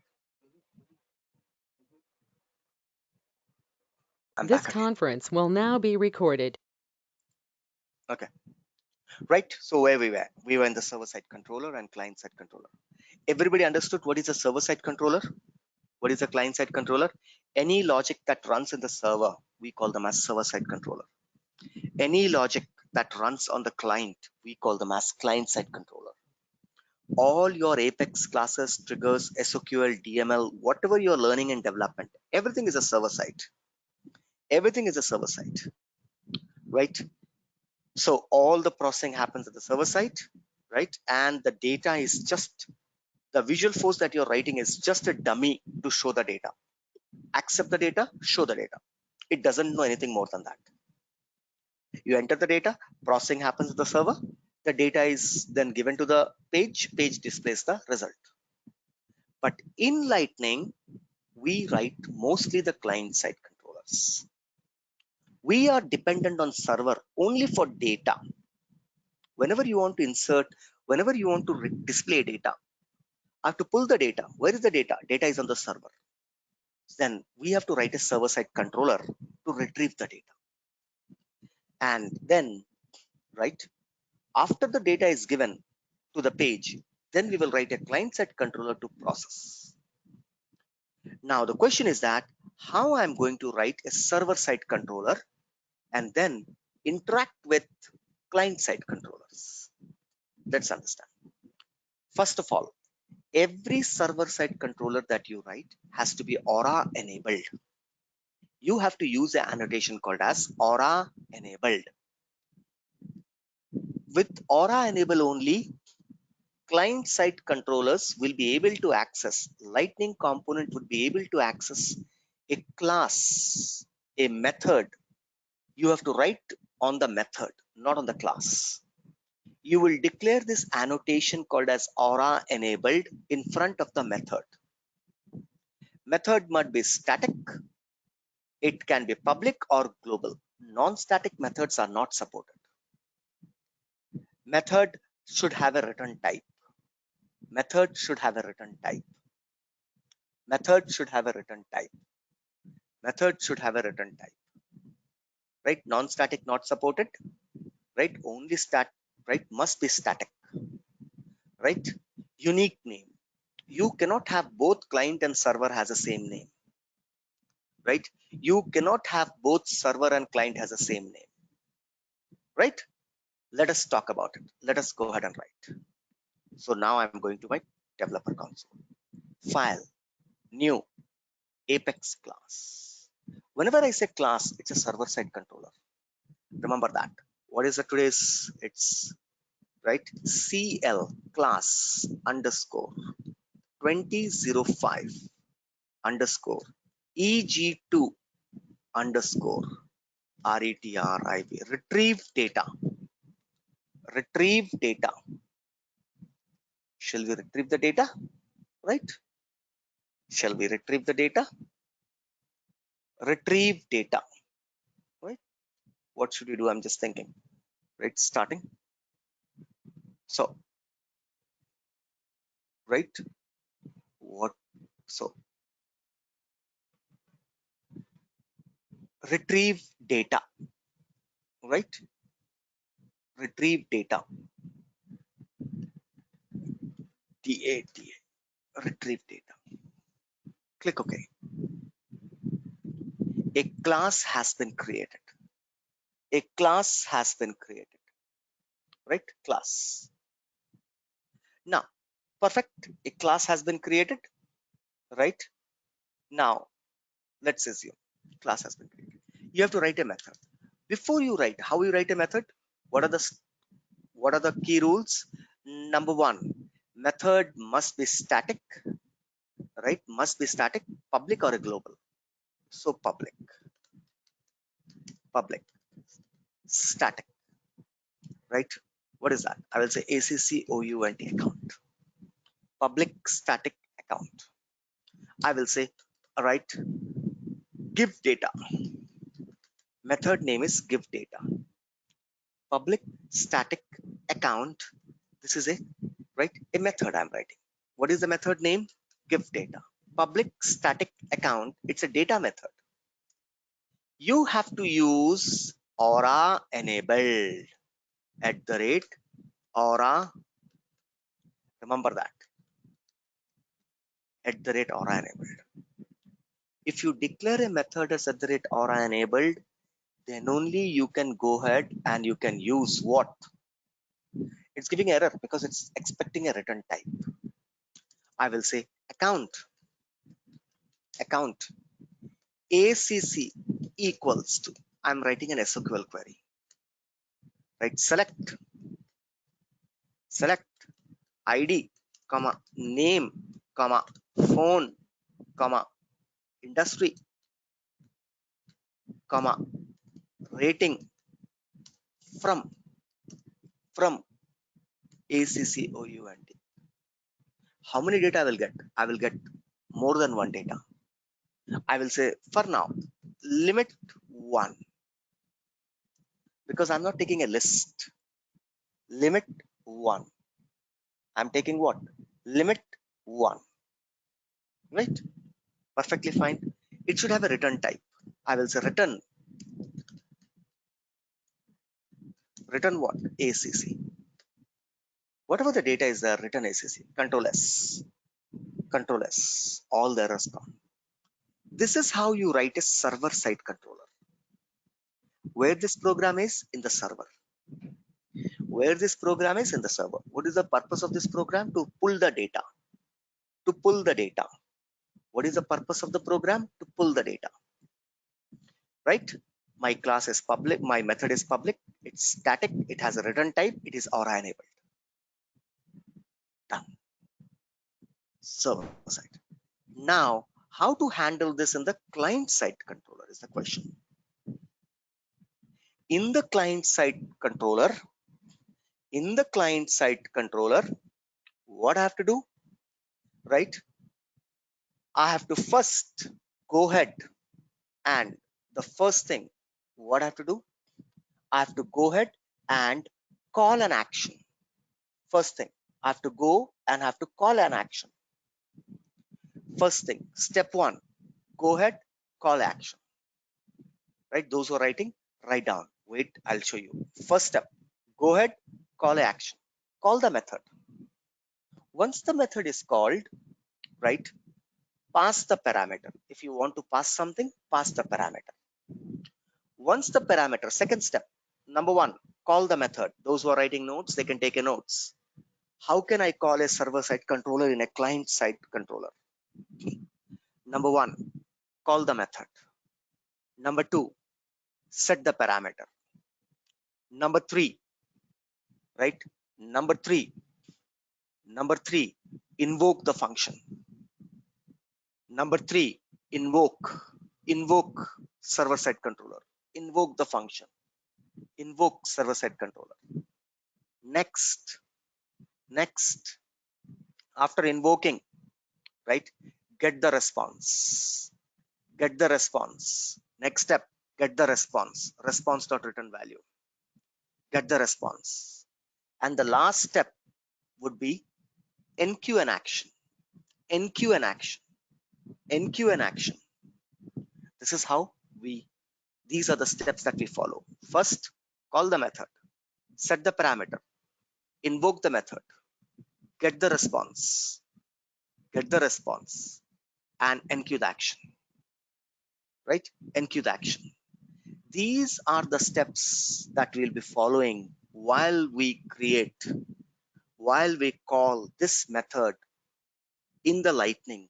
Speaker 2: I'm
Speaker 1: This
Speaker 2: back again.
Speaker 1: conference will now be recorded.
Speaker 2: Okay. Right. So where we were? We were in the server-side controller and client-side controller. Everybody understood what is a server-side controller? What is a client-side controller? Any logic that runs in the server, we call them as server-side controller. Any logic that runs on the client, we call them as client-side controller. All your Apex classes, triggers, SOQL, DML, whatever you're learning in development, everything is a server side. Everything is a server side, right? So all the processing happens at the server side, right? And the data is just, the visual force that you're writing is just a dummy to show the data. Accept the data, show the data. It doesn't know anything more than that. You enter the data, processing happens at the server, the data is then given to the page displays the result. But in Lightning, we write mostly the client-side controllers. We are dependent on server only for data. Whenever you want to insert, whenever you want to display data, I have to pull the data. Where is the data? Data is on the server. Then we have to write a server-side controller to retrieve the data. And then, right, after the data is given to the page, then we will write a client-side controller to process. Now the question is that how I'm going to write a server-side controller and then interact with client-side controllers. Let's understand. First of all, every server-side controller that you write has to be Aura enabled. You have to use an annotation called as Aura enabled. With Aura enable only, client-side controllers will be able to access, Lightning component would be able to access a class, a method. You have to write on the method, not on the class. You will declare this annotation called as Aura enabled in front of the method. Method must be static. It can be public or global. Non-static methods are not supported. Method should have a return type. Method should have a return type. Method should have a return type. Method should have a return type. Right? Non-static not supported. Right? Only right? Must be static. Right? Unique name. You cannot have both client and server has the same name. Right? You cannot have both server and client has the same name. Right? Let us talk about it. Let us go ahead and write. So now I'm going to my developer console. File, new, Apex class. Whenever I say class, it's a server-side controller. Remember that. What is the today's? It's right. CL class underscore 2005 underscore EG2 underscore RETRIV. Retrieve data. Retrieve data. Shall we retrieve the data? Right? Shall we retrieve the data? Retrieve data. Right? What should we do? I'm just thinking. Right? Starting. So, right? What? So, retrieve data. Right? Retrieve data. DATA. Retrieve data. Click OK. A class has been created. A class has been created. Right? Class. Now, perfect. A class has been created. Right? Now, let's assume class has been created. You have to write a method. Before you write, how you write a method? What are the key rules? Number one, method must be static. Right? Must be static, public or a global. So public, static, right? What is that? I will say ACCOUNT account, public static account. I will say, all right, give data. Method name is give data. Public static account. This is a method I'm writing. What is the method name? Give data. Public static account. It's a data method. You have to use Aura enabled @Aura. Remember that @Aura enabled. If you declare a method as @Aura enabled, then only you can go ahead and you can use what? It's giving error because it's expecting a return type. I will say account ACC equals to, I'm writing an SQL query. Right? Select ID, comma, name, comma, phone, comma, industry, comma, rating from ACCOUNT. how many data I will get? I will get more than one data. I will say for now, limit 1, because I'm not taking a list. Limit 1. I'm taking what? Limit 1. Right? Perfectly fine. It should have a return type. I will say return what? ACC. Whatever the data is there, return ACC. Control S. Control S. All the errors gone. This is how you write a server-side controller. Where this program is in the server. Where this program is in the server. What is the purpose of this program? To pull the data. To pull the data. What is the purpose of the program? To pull the data. Right? My class is public. My method is public. It's static. It has a return type. It is Aura enabled. Done. Server side. Now, how to handle this in the client side controller is the question. In the client side controller, what I have to do? Right? I have to first go ahead and the first thing, what I have to do? I have to go ahead and call an action. First thing, I have to go and have to call an action. First thing, step 1, go ahead, call action. Right? Those who are writing, write down. Wait, I'll show you. First step, go ahead, call action. Call the method. Once the method is called, right, pass the parameter. If you want to pass something, pass the parameter. Once the parameter, second step, number 1, call the method. Those who are writing notes, they can take a notes. How can I call a server-side controller in a client-side controller? Number 1, call the method. Number 2, set the parameter. Number 3, right? Number 3, invoke the function. Number 3, invoke server-side controller. Invoke the function. Invoke server-side controller. Next, after invoking, right, get the response. Next step, get the response dot return value. Get the response. And the last step would be enqueue an action. This is how these are the steps that we follow. First, call the method, set the parameter, invoke the method, get the response, and enqueue the action. Right? Enqueue the action. These are the steps that we'll be following while we call this method in the Lightning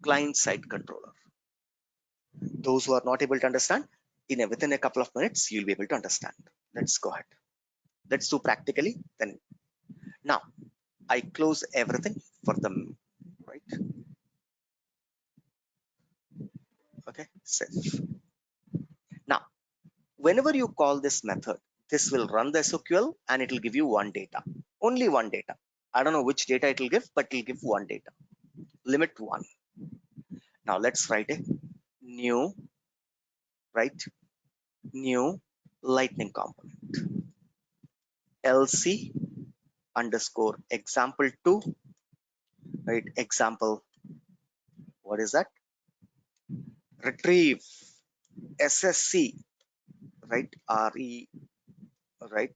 Speaker 2: client-side controller. Those who are not able to understand, within a couple of minutes, you'll be able to understand. Let's go ahead. Let's do practically. Then now I close everything for them, right? Okay, safe. Now, whenever you call this method, this will run the SQL and it will give you one data, only one data. I don't know which data it will give, but it will give one data. Limit 1. Now let's write a new Lightning component. LC underscore example2, right? Example, what is that? Retrieve SSC, right? RE, right?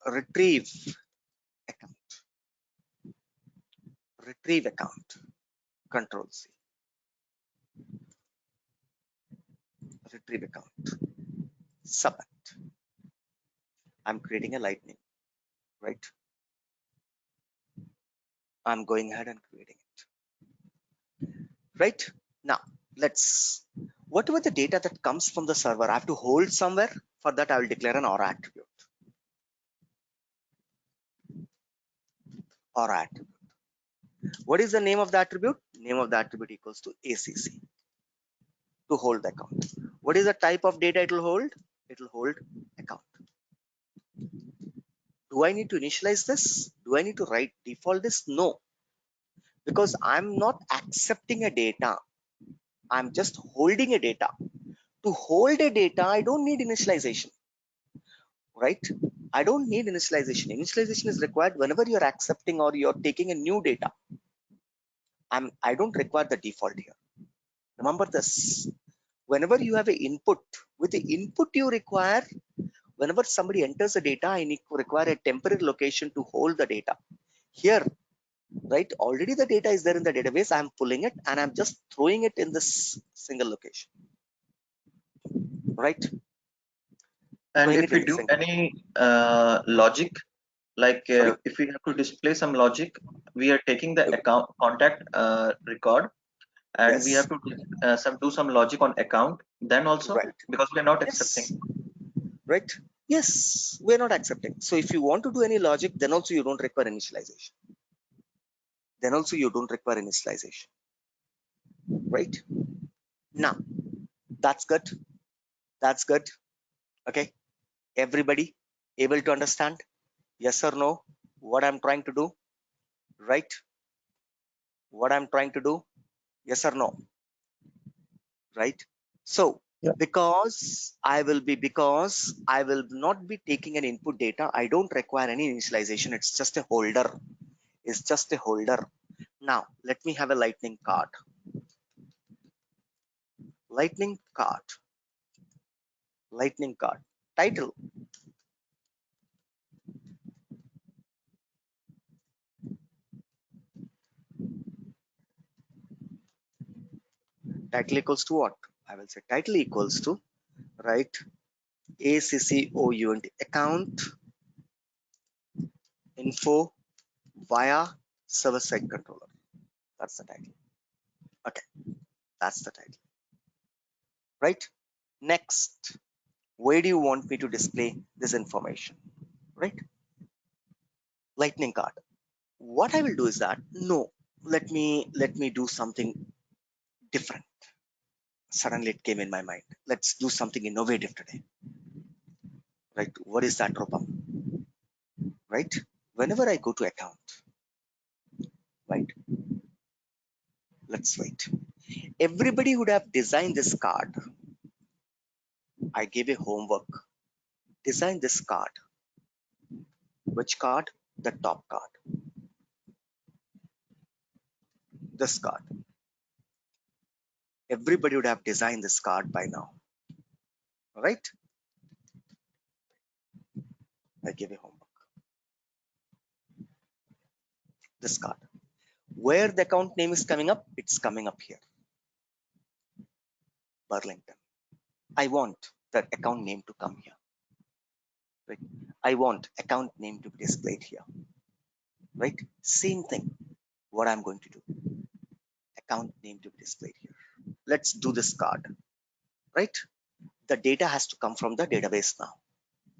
Speaker 2: Retrieve account. Control C. Retrieve account. Submit. I'm creating a Lightning, right? I'm going ahead and creating it. Right? Now, whatever the data that comes from the server, I have to hold somewhere. For that, I will declare an Aura attribute. Aura attribute. What is the name of the attribute? Name of the attribute equals to ACC. To hold the account. What is the type of data it will hold? It will hold account. Do I need to initialize this? Do I need to write default this? No, because I'm not accepting a data. I'm just holding a data. To hold a data, I don't need initialization, right? I don't need initialization. Initialization is required whenever you're accepting or you're taking a new data. I don't require the default here. Remember this. Whenever you have an input, with the input you require, whenever somebody enters the data, I need to require a temporary location to hold the data. Here, right, already the data is there in the database. I'm pulling it and I'm just throwing it in this single location, right?
Speaker 4: And
Speaker 2: Throwing
Speaker 4: if
Speaker 2: it in
Speaker 4: we
Speaker 2: the
Speaker 4: do
Speaker 2: single.
Speaker 4: any logic, like
Speaker 2: Sorry.
Speaker 4: if we have to display some logic, we are taking the account contact record, and we
Speaker 2: Yes.
Speaker 4: have to do some logic on account then also,
Speaker 2: Right.
Speaker 4: because we are not accepting.
Speaker 2: Yes. Right. Yes. We're not accepting. So if you want to do any logic, then also you don't require initialization. Then also you don't require initialization. Right. Now, that's good. That's good. Okay. Everybody able to understand? Yes or no? What I'm trying to do? Right? What I'm trying to do? Yes or no? Right? So
Speaker 5: Yeah.
Speaker 2: because I will not be taking an input data, I don't require any initialization. It's just a holder. It's just a holder. Now let me have a lightning card. Lightning card. Lightning card. Title. Title equals to what? I will say title equals to, right, ACCOUNT, account info via server side controller. That's the title. Okay, that's the title. Right? Next, where do you want me to display this information? Right? Lightning card. What I will do is that no, let me do something different. Suddenly it came in my mind. Let's do something innovative today. Right? What is that, Rupam? Right? Whenever I go to account, right? Let's wait. Everybody would have designed this card. I gave a homework. Design this card. Which card? The top card. This card. Everybody would have designed this card by now. Right? I gave a homework. This card. Where the account name is coming up, it's coming up here. Burlington. I want that account name to come here. Right? I want account name to be displayed here. Right? Same thing. What I'm going to do. Account name to be displayed here. Let's do this card. Right? The data has to come from the database now.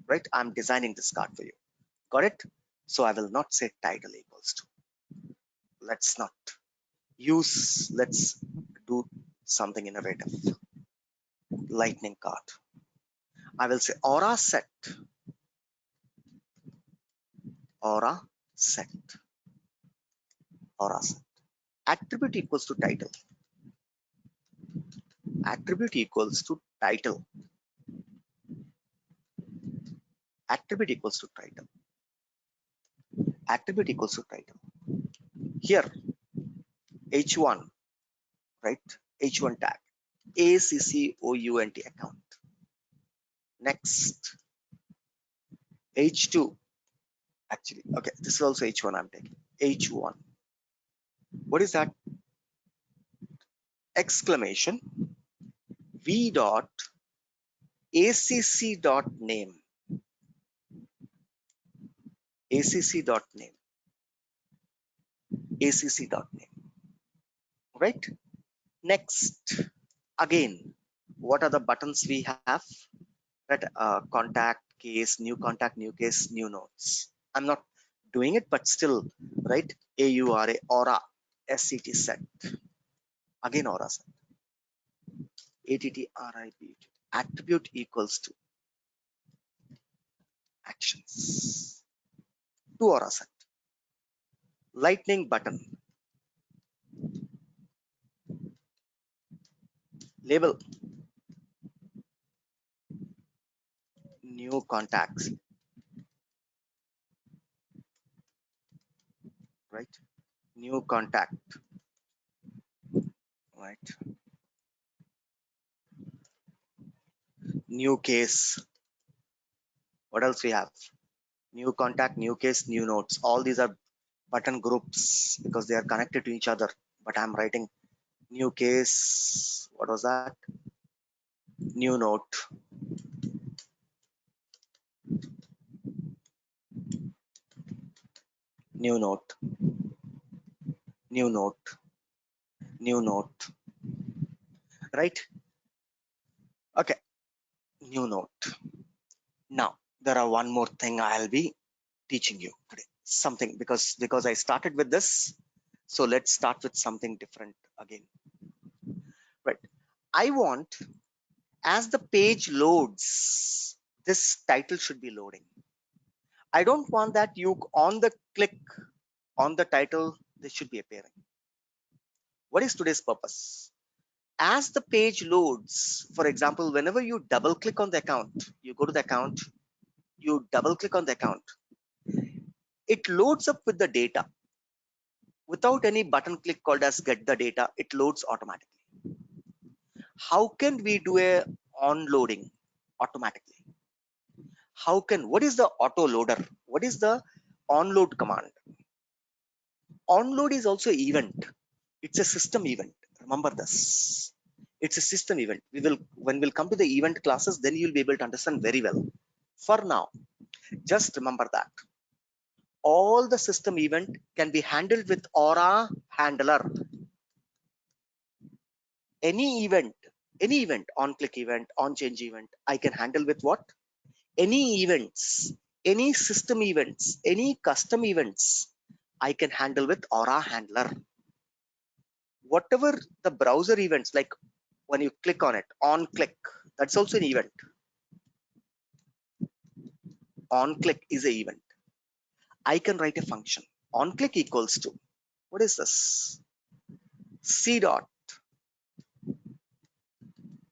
Speaker 2: Right? I'm designing this card for you. Got it? So I will not say title equals to. Let's not use, let's do something innovative. Lightning card. I will say aura set. Aura set. Aura set. Attribute equals to title. Attribute equals to title. Attribute equals to title. Attribute equals to title. Here, H1, right? H1 tag. ACCOUNT account. Next, H2. Actually, okay, this is also H1 I'm taking. H1. What is that? Exclamation v dot acc dot name. Acc dot name. Acc dot name. Right? Next, again, what are the buttons we have? Right? Contact, case, new contact, new case, new notes. I'm not doing it, but still, right? AURA, aura, SCT set. Again, aura set. ATTRIB. Attribute equals to actions. to Aura set. Lightning button. Label. New contacts. Right. New contact. Right. New case. What else we have? New contact, new case, new notes. All these are button groups because they are connected to each other. But I'm writing new case. What was that? New note. New note. New note. New note. Right? Okay. New note. Now there are one more thing I'll be teaching you today. Something because I started with this. So let's start with something different again. Right. I want as the page loads, this title should be loading. I don't want that you on the click on the title, this should be appearing. What is today's purpose? As the page loads, for example, whenever you double click on the account, you go to the account, you double click on the account, it loads up with the data without any button click called as get the data. It loads automatically. How can we do a on loading automatically? What is the auto loader? What is the onload command? Onload is also event. It's a system event. Remember this. It's a system event. When we'll come to the event classes, then you'll be able to understand very well. For now, just remember that all the system event can be handled with Aura handler. Any event, on click event, on change event, I can handle with what? Any events, any system events, any custom events, I can handle with Aura handler. Whatever the browser events, like when you click on it, on click, that's also an event. On click is an event. I can write a function. On click equals to, what is this? C dot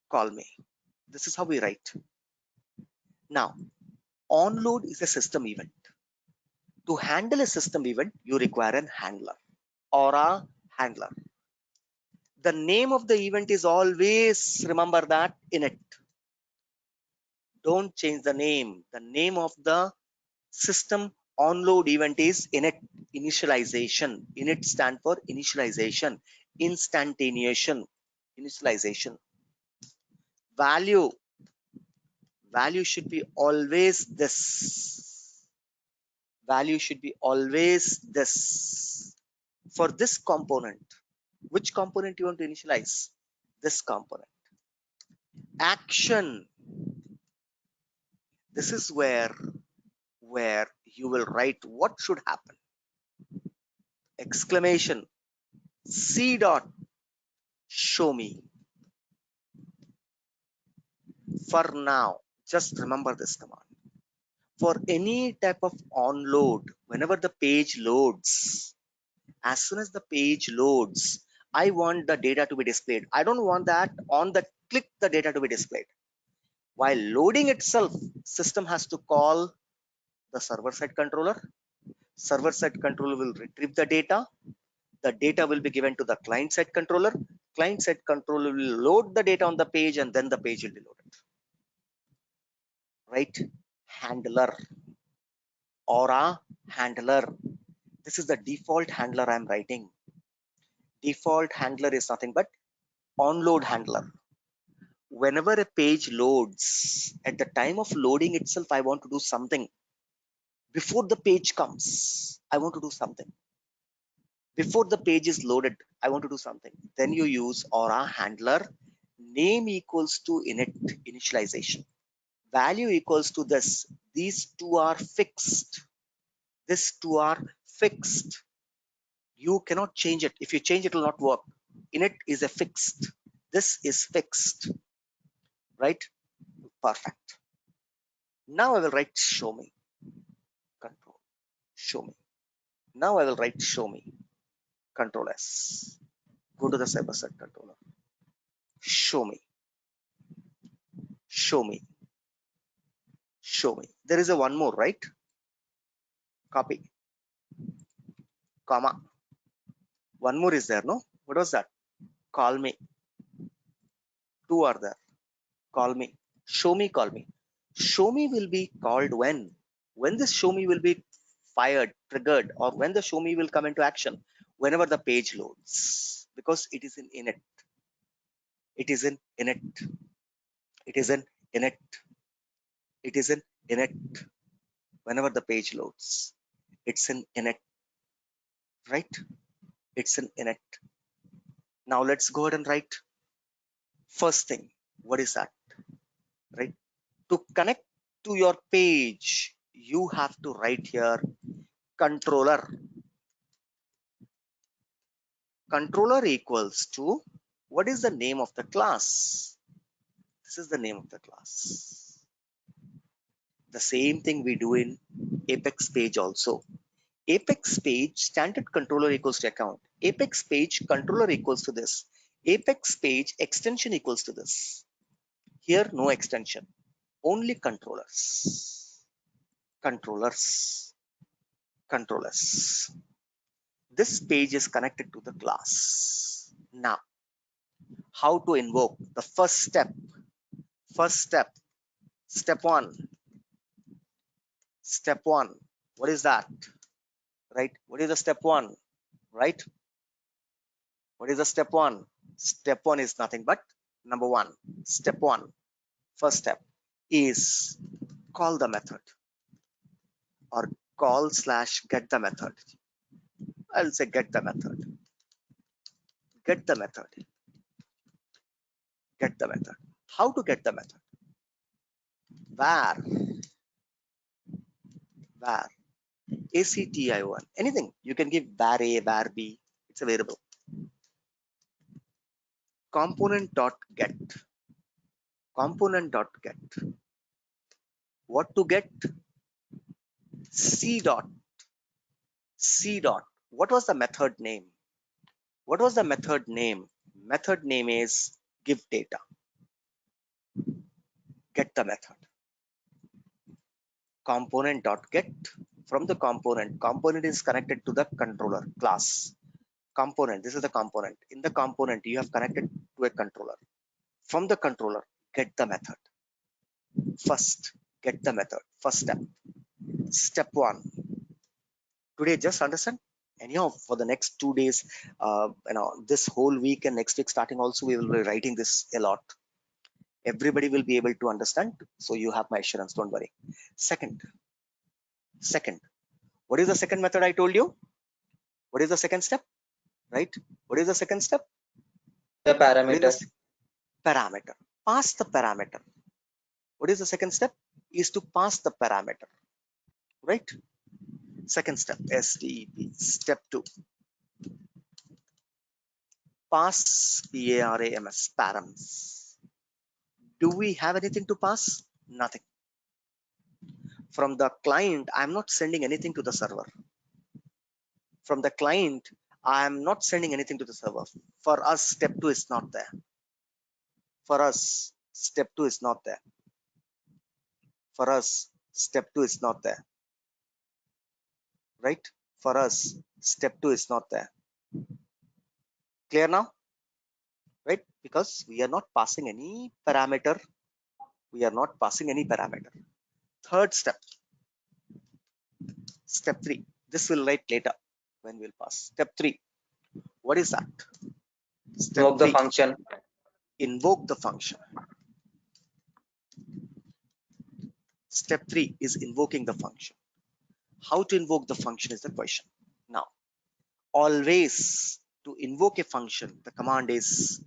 Speaker 2: call me. This is how we write. Now, onload is a system event. To handle a system event, you require an handler or a handler. The name of the event is always, remember that, init. Don't change the name. The name of the system onload event is init, initialization. Init stand for initialization, instantaneation, initialization. Value should be always this. Value should be always this. For this component, which component you want to initialize? This component. Action. This is where you will write what should happen. Exclamation. C dot show me. For now, just remember this command. For any type of onload, whenever the page loads, as soon as the page loads, I want the data to be displayed. I don't want that on the click the data to be displayed. While loading itself, system has to call the server side controller. Server side controller will retrieve the data. The data will be given to the client side controller. Client side controller will load the data on the page and then the page will be loaded. Right? Handler. Aura handler. This is the default handler I'm writing. Default handler is nothing but onload handler. Whenever a page loads, at the time of loading itself, I want to do something. Before the page comes, I want to do something. Before the page is loaded, I want to do something. Then you use Aura handler. Name equals to init, initialization. Value equals to this. These two are fixed. These two are fixed. You cannot change it. If you change it, will not work. Init is a fixed. This is fixed. Right? Perfect. Now I will write show me. Control. show me. Now I will write show me. Control S. Go to the server set controller. Show me. Show me. Show me. There is a one more, right? Copy. Comma. One more is there, no? What was that? Call me. Two are there. Call me. Show me, call me. Show me will be called when? When this show me will be fired, triggered, or when the show me will come into action? Whenever the page loads. Because it is in init. It is in init. It is in init. It is in init. Whenever the page loads, it's in init, right? It's in init. Now let's go ahead and write first thing. What is that? Right? To connect to your page, you have to write here controller. Controller equals to, what is the name of the class? This is the name of the class. The same thing we do in Apex page also. Apex page standard controller equals to account. Apex page controller equals to this. Apex page extension equals to this. Here no extension, only controllers. Controllers. Controllers. This page is connected to the class. Now, how to invoke? The first step. First step. Step one. Step one. What is that? Right? What is the step one? Right? What is the step one? Step one is nothing but number one. Step one. First step is call the method or call / get the method. I'll say get the method. Get the method. Get the method. How to get the method? Var ACTION. Anything. You can give var A, var B. It's a variable. Component.get. Component.get. What to get? C dot. C dot. What was the method name? What was the method name? Method name is give data. Get the method. Component.get. From the component. Component is connected to the controller class. Component. This is the component. In the component, you have connected to a controller. From the controller, get the method. First, get the method. First step. Step one. Today, just understand. Anyhow, for the next 2 days, this whole week and next week starting also, we will be writing this a lot. Everybody will be able to understand. So you have my assurance. Don't worry. Second. What is the second method I told you? What is the second step? Right? What is the second step?
Speaker 4: The parameter.
Speaker 2: Parameter. Pass the parameter. What is the second step? Is to pass the parameter. Right? Second step, STEP. Step 2. Pass PARAMS, params. Do we have anything to pass? Nothing. From the client, I'm not sending anything to the server. From the client, I'm not sending anything to the server. For us, step 2 is not there. For us, step 2 is not there. For us, step 2 is not there. Right? For us, step 2 is not there. Clear now? Right? Because we are not passing any parameter. We are not passing any parameter. Third step. Step 3. This will write later when we'll pass. Step 3. What is that? Step
Speaker 4: Invoke the function.
Speaker 2: Invoke the function. Step 3 is invoking the function. How to invoke the function is the question. Now, always to invoke a function, the command is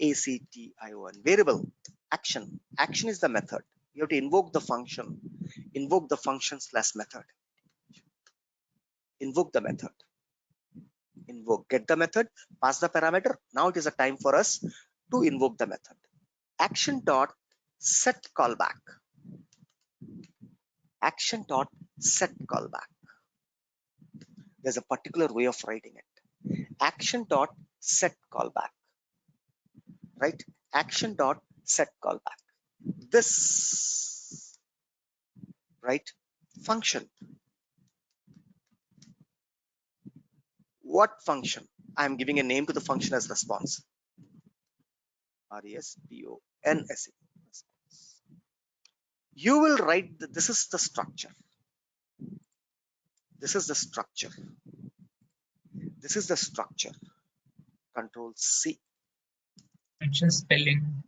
Speaker 2: ACTION. Variable. Action. Action is the method. You have to invoke the function. Invoke the function / method. Invoke the method. Invoke. Get the method. Pass the parameter. Now it is a time for us to invoke the method. Action dot set callback. Action dot set callback. There's a particular way of writing it. Action dot set callback, right? Action dot set callback. This, right? Function. What function? I'm giving a name to the function as response. RESPONSE. You will write this is the structure. This is the structure. This is the structure. Control C.
Speaker 5: Mention spelling.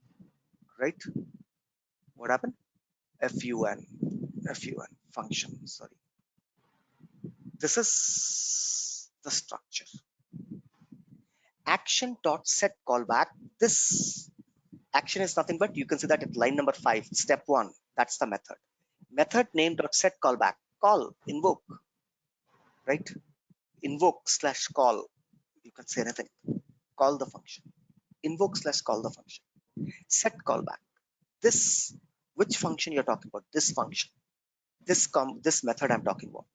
Speaker 2: Right? What happened? FUN. Function. Sorry. This is the structure. Action dot set callback. This action is nothing but, you can see that at line number 5, step 1. That's the method. Method name dot set callback. Call, invoke, right? Invoke slash call. You can say anything. Call the function. Invoke slash call the function. Set callback. This, which function you're talking about? This function. This method I'm talking about.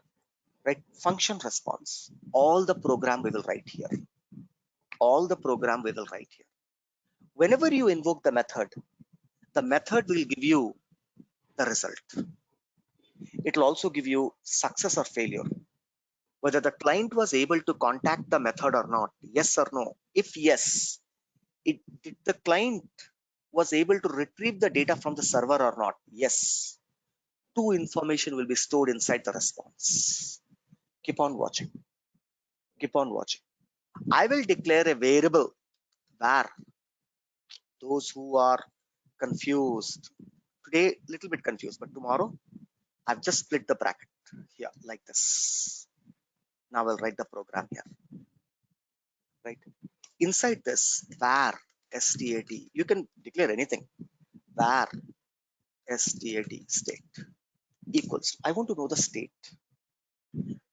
Speaker 2: Right? Function response. All the program we will write here. All the program we will write here. Whenever you invoke the method will give you the result. It will also give you success or failure, whether the client was able to contact the method or not, yes or no. If yes, did the client was able to retrieve the data from the server or not, yes. 2 information will be stored inside the response. Keep on watching. Keep on watching. I will declare a variable var. Those who are confused today, little bit confused, but tomorrow I've just split the bracket here like this. Now I'll write the program here. Right? Inside this var stat, you can declare anything. Var stat state equals to, I want to know the state.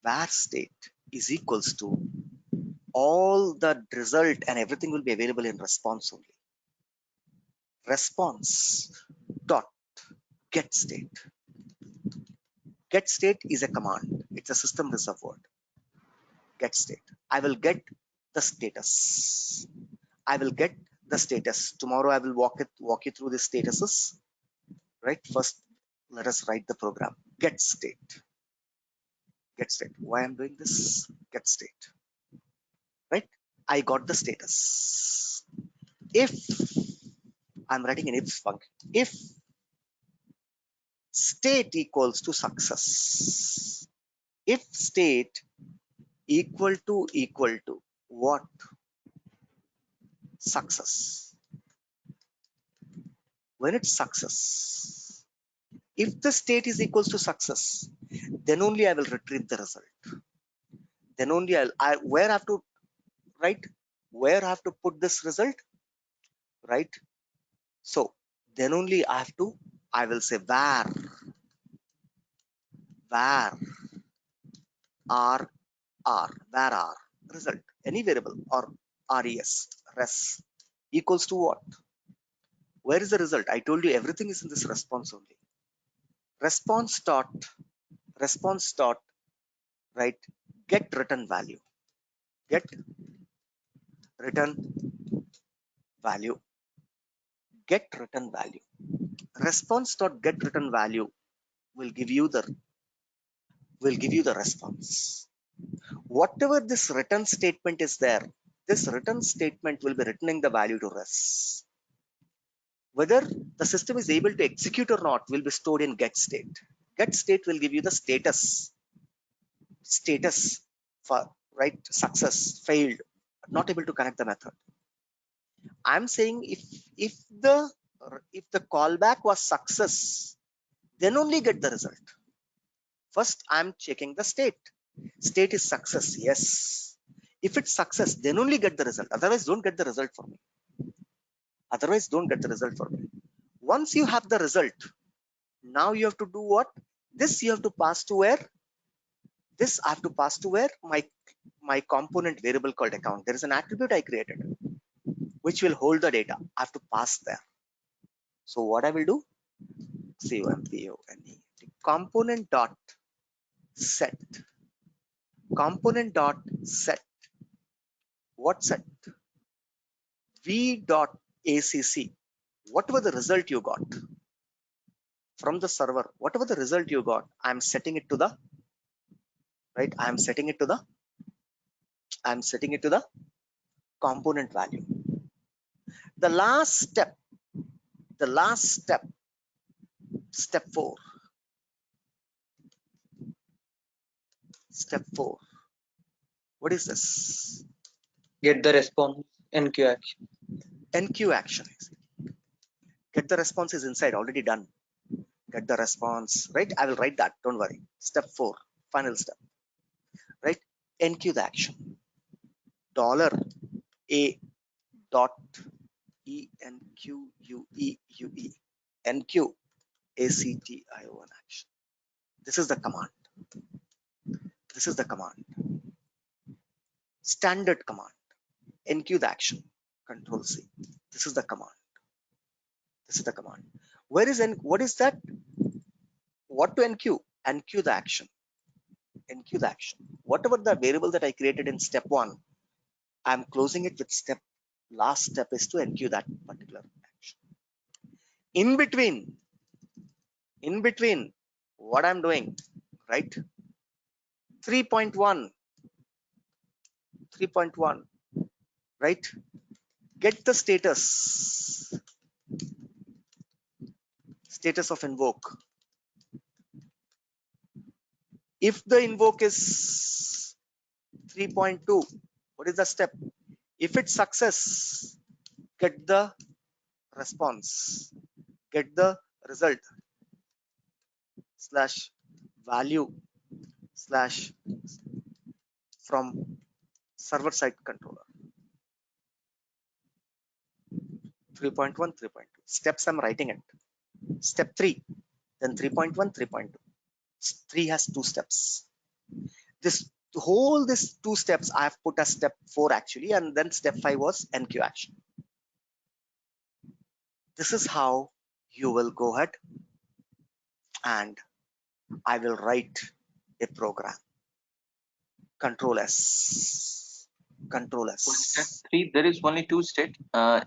Speaker 2: Var state is equals to all the result and everything will be available in response only. Response dot get state. Get state is a command. It's a system reserved word. Get state. I will get the status. I will get the status. Tomorrow I will walk you through the statuses. Right? First, let us write the program. Get state. Get state. Why I'm doing this? Get state. Right? I got the status. If I'm writing an if function, if state equals to success, if state equal to what? Success. When it's success, if the state is equals to success, then only I will retrieve the result. Then only where I have to write, where I have to put this result, right? So then only I will say var var r result, any variable, or res equals to what? Where is the result? I told you everything is in this response only. Response dot right, get return value. Get return value. Get return value. Response dot get return value will give you the response. Whatever this return statement is there, this return statement will be returning the value to res. Whether the system is able to execute or not will be stored in get state. Get state will give you the status for right, success, failed, not able to connect the method. I'm saying if the callback was success, then only get the result. First, I'm checking the state. State is success, yes. If it's success, then only get the result. Otherwise, don't get the result for me. Otherwise, don't get the result for me. Once you have the result, now you have to do what? This you have to pass to where? This I have to pass to where? My component variable called account. There is an attribute I created which will hold the data. I have to pass there. So what I will do? COMPONE component dot set component dot set. What set? V dot ACC. Whatever the result you got from the server, whatever the result you got, I'm setting it to the right. I'm setting it to the component value. The last step, step 4. Step 4. What is this?
Speaker 6: Get the response NQ action.
Speaker 2: NQ action. Get the response is inside, already done. Get the response, right? I will write that, don't worry. Step 4, final step, right? NQ the action. $A dot ENQUEUE. NQ ACTION action. This is the command. This is the command. Standard command. NQ the action. Control C. This is the command. This is the command. Where is N? What is that? What to NQ? NQ the action. NQ the action. Whatever the variable that I created in step 1, I'm closing it with step. Last step is to NQ that particular action. In between, what I'm doing, right? 3.1, right? Get the status of invoke. If the invoke is 3.2, what is the step? If it's success, get the response, get the result slash value slash from server side controller. 3.1, 3.2 steps. I'm writing it. Step 3, then 3.1, 3.2. 3 has 2 steps. This 2 steps I have put as step 4 actually, and then step 5 was NQ action. This is how you will go ahead and I will write a program. Control S.
Speaker 4: For step 3, there is only 2 state,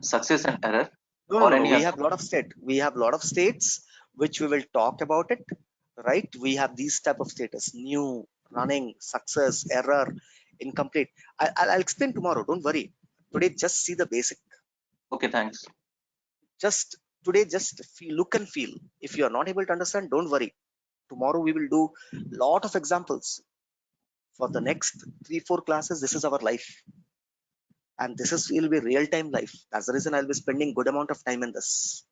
Speaker 4: success and error.
Speaker 2: No, we have a lot of state. We have a lot of states which we will talk about it, right? We have these type of status: new, running, success, error, incomplete. I'll explain tomorrow. Don't worry. Today, just see the basic.
Speaker 4: Okay, thanks.
Speaker 2: Just today, just look and feel. If you are not able to understand, don't worry. Tomorrow we will do lot of examples. For the next 3-4 classes, this is our life. And this will be real-time life. That's the reason I'll be spending good amount of time in this.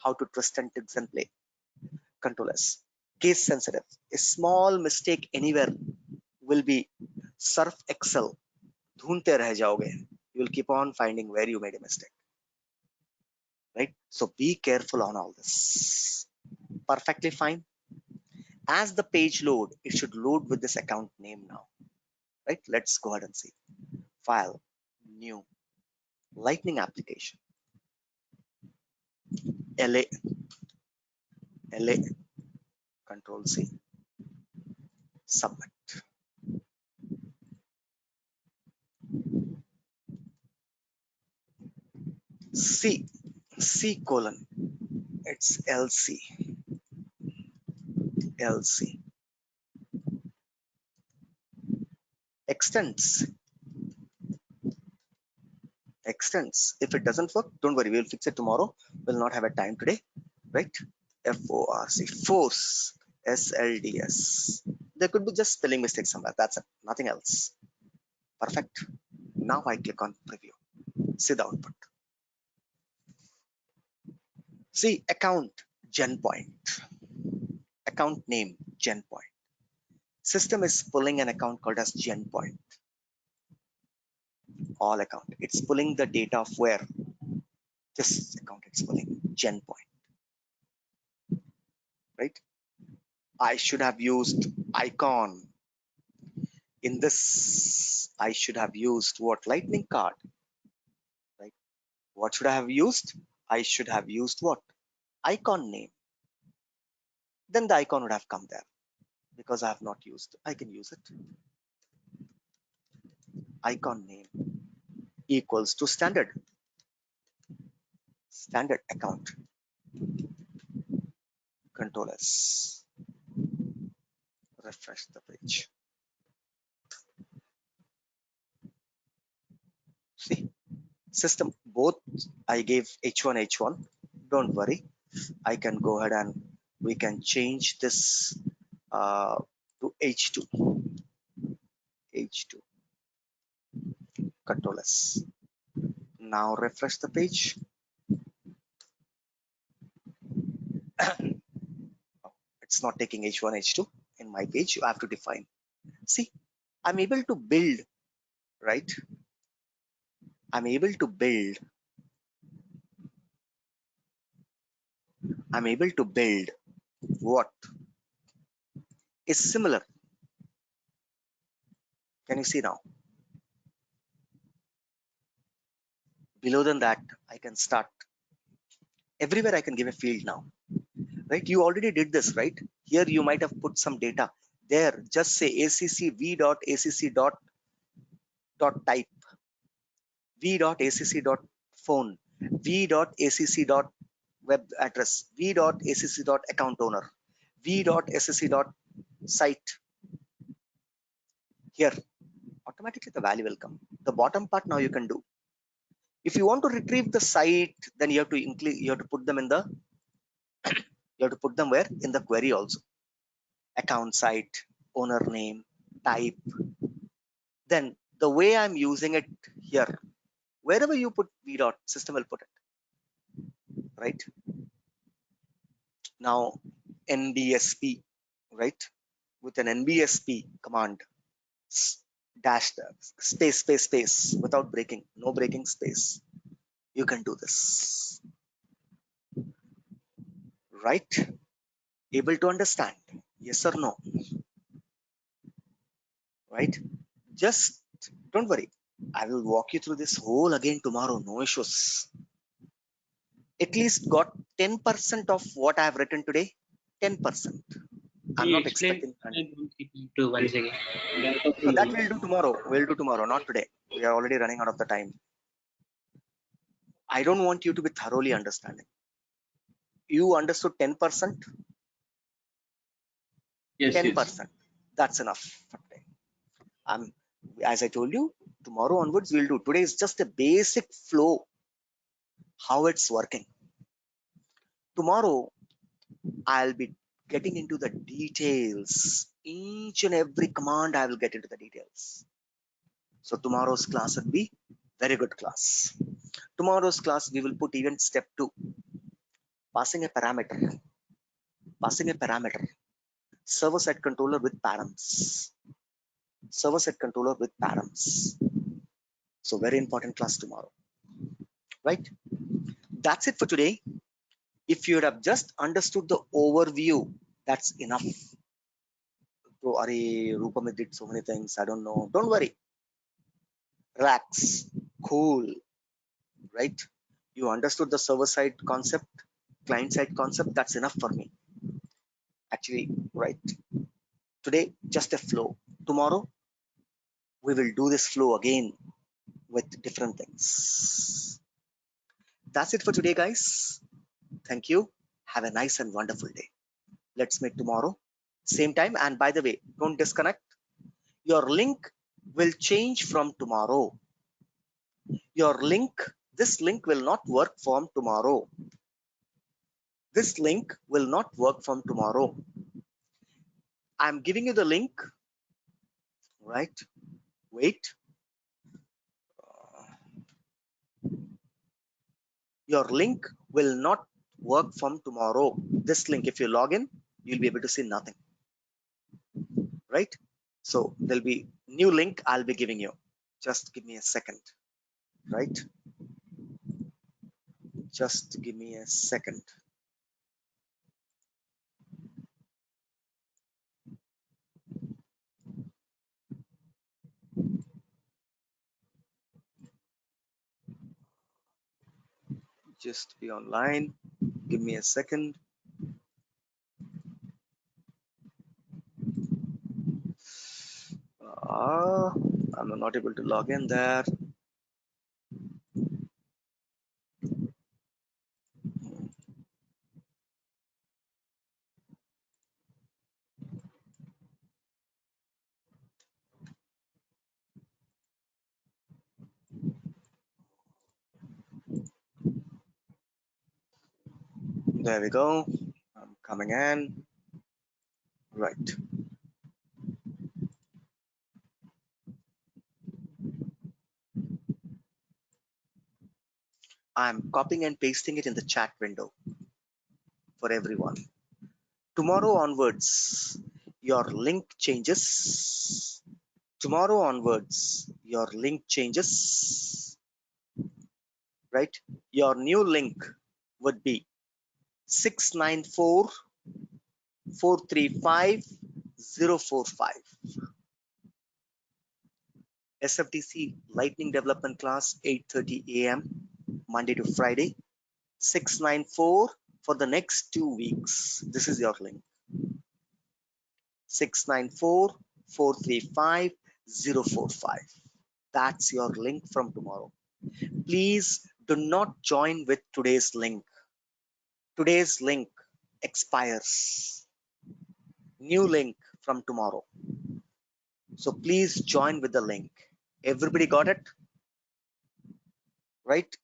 Speaker 2: How to twist and tigs and play. Control S. Case sensitive. A small mistake anywhere will be surf excel. Dhoonte reh jaoge. You will keep on finding where you made a mistake. Right? So be careful on all this. Perfectly fine. As the page load, it should load with this account name now. Right? Let's go ahead and see. File. New. Lightning application. LA. Control C. Submit. C colon. It's LC. Extends. If it doesn't work, don't worry, we'll fix it tomorrow. We'll not have a time today, right? FORC, force, SLDS. There could be just spelling mistake somewhere. That's it, nothing else. Perfect. Now I click on preview. See the output. See account GenPoint. Account name GenPoint. System is pulling an account called as GenPoint. All account. It's pulling the data of where? This account it's pulling GenPoint. Right? I should have used icon. In this, I should have used what? Lightning card. Right? What should I have used? I should have used what? Icon name. Then the icon would have come there. Because I have not used, I can use it. icon name equals to standard account. Control S. Refresh the page. See, system both I gave H1. Don't worry, I can go ahead and we can change this to H2. Control S. Now refresh the page. It's not taking H1, H2 in my page. You have to define. See, I'm able to build, right? I'm able to build what is similar. Can you see now? Below than that, I can start. Everywhere I can give a field now, right? You already did this, right? Here you might have put some data. There, just say acc v dot acc dot type, v dot acc dot phone, v dot acc dot web address, v dot acc dot account owner, v dot acc dot site. Here, automatically the value will come. The bottom part now you can do. If you want to retrieve the site, then you have to include, you have to put them in the, you have to put them where? In the query also. Account site, owner name, type. Then the way I'm using it here, wherever you put v dot, system will put it, right? Now NBSP, right? With an NBSP command, dash space without breaking, no breaking space. You can do this, right? Able to understand? Yes or no? Right? Just don't worry. I will walk you through this whole again tomorrow. No issues. At least got 10% of what I have written today. 10%. I'm
Speaker 3: You
Speaker 2: not
Speaker 3: explain
Speaker 2: expecting 100.
Speaker 3: to once again.
Speaker 2: That we'll do tomorrow. We'll do tomorrow, not today. We are already running out of the time. I don't want you to be thoroughly understanding. You understood 10%?
Speaker 3: Yes,
Speaker 2: 10%. That's enough for today. As I told you, tomorrow onwards we'll do. Today is just a basic flow, how it's working. Tomorrow, I'll be getting into the details. Each and every command, I will get into the details. So tomorrow's class will be very good class. Tomorrow's class, we will put even step 2. Passing a parameter. Server-side controller with params. Server-side controller with params. So very important class tomorrow. Right? That's it for today. If you have just understood the overview, that's enough. So, Ari, Rupam did so many things. I don't know. Don't worry. Relax. Cool. Right? You understood the server-side concept, client-side concept. That's enough for me. Actually, right? Today, just a flow. Tomorrow, we will do this flow again with different things. That's it for today, guys. Thank you. Have a nice and wonderful day. Let's meet tomorrow, same time. And by the way, don't disconnect. Your link will change from tomorrow. This link will not work from tomorrow. This link will not work from tomorrow. I'm giving you the link, right? Wait. Your link will not work from tomorrow. This link, if you log in, you'll be able to see nothing, right? So there'll be new link I'll be giving you. Just give me a second, right? Just give me a second. Just be online. Give me a second. I'm no, not able to log in there. There we go. I'm coming in. Right. I'm copying and pasting it in the chat window for everyone. Tomorrow onwards, your link changes. Tomorrow onwards, your link changes. Right? Your new link would be 694 435 045. SFDC Lightning Development Class 8:30 a.m. Monday to Friday. 694 for the next 2 weeks. This is your link. 694 435 045. That's your link from tomorrow. Please do not join with today's link. Today's link expires. New link from tomorrow. So please join with the link. Everybody got it? Right?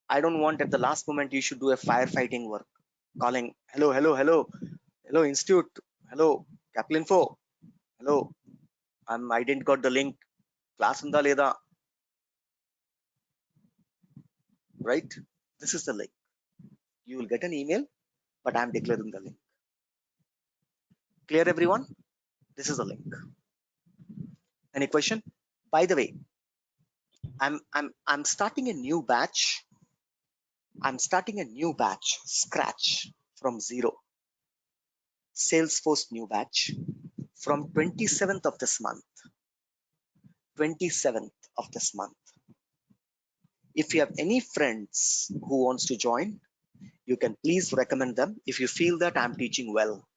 Speaker 2: I don't want at the last moment you should do a firefighting work. Calling, hello, hello, hello, hello, Institute, hello, Caplinfo, hello, I didn't got the link. Class unda leda. Right? This is the link. You will get an email, but I'm declaring the link. Clear, everyone? This is the link. Any question? By the way, I'm starting a new batch. I'm starting a new batch, scratch from zero. Salesforce new batch from 27th of this month. 27th of this month. If you have any friends who wants to join, you can please recommend them if you feel that I'm teaching well.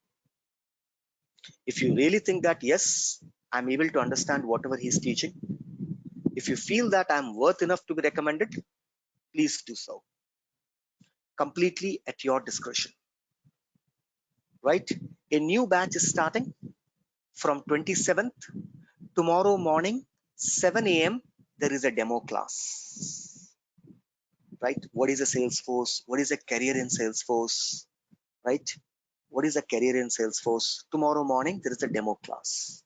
Speaker 2: If you really think that, yes, I'm able to understand whatever he's teaching, if you feel that I'm worth enough to be recommended, please do so. Completely at your discretion. Right? A new batch is starting from 27th. Tomorrow morning, 7 a.m., there is a demo class. Right? What is a Salesforce? What is a career in Salesforce? Right? What is a career in Salesforce? Tomorrow morning, there is a demo class.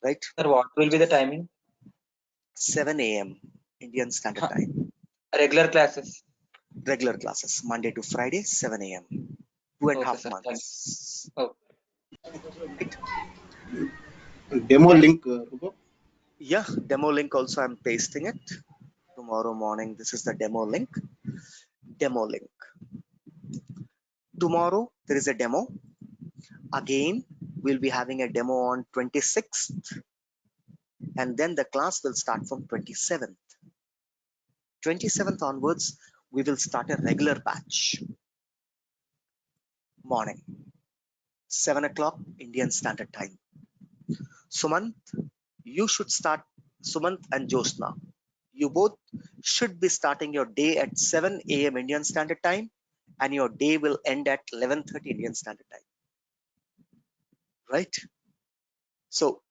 Speaker 2: Right?
Speaker 6: Sir, what will be the timing?
Speaker 2: 7 a.m. Indian Standard Time.
Speaker 6: Regular classes.
Speaker 2: Regular classes, Monday to Friday, 7 a.m. 2.5
Speaker 6: Okay, sir.
Speaker 2: months.
Speaker 6: Oh.
Speaker 2: Right?
Speaker 7: Demo link, Rupa?
Speaker 2: Yeah, demo link also I'm pasting it. Tomorrow morning, this is the demo link. Demo link. Tomorrow, there is a demo. Again, we'll be having a demo on 26th. And then the class will start from 27th. 27th onwards, we will start a regular batch. Morning, 7 o'clock Indian Standard Time. Sumant, you should start, Sumant and Josna, you both should be starting your day at 7 a.m. Indian Standard Time, and your day will end at 11:30 Indian Standard Time. Right? So,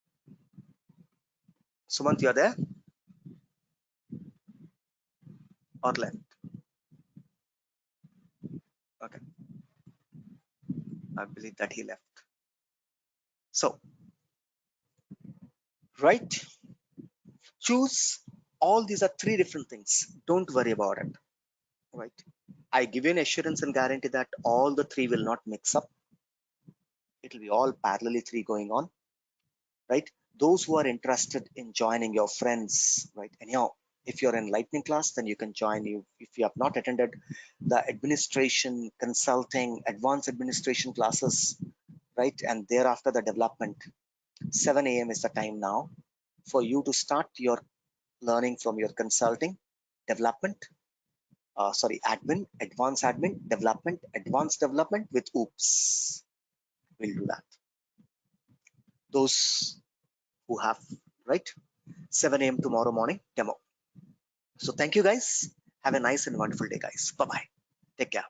Speaker 2: Sumant, you're there? Or left? Okay. I believe that he left. So, right? Choose. All these are three different things. Don't worry about it. Right? I give you an assurance and guarantee that all the three will not mix up. It will be all parallelly three going on. Right? Those who are interested in joining, your friends, right? Anyhow, if you're in Lightning class, then you can join. You if you have not attended the administration, consulting, advanced administration classes, right? And thereafter the development, 7 a.m. is the time now for you to start your learning from your consulting, development, admin, advanced development with OOPS. We'll do that. Those who have, right? 7 a.m. tomorrow morning demo. So thank you guys. Have a nice and wonderful day, guys. Bye bye. Take care.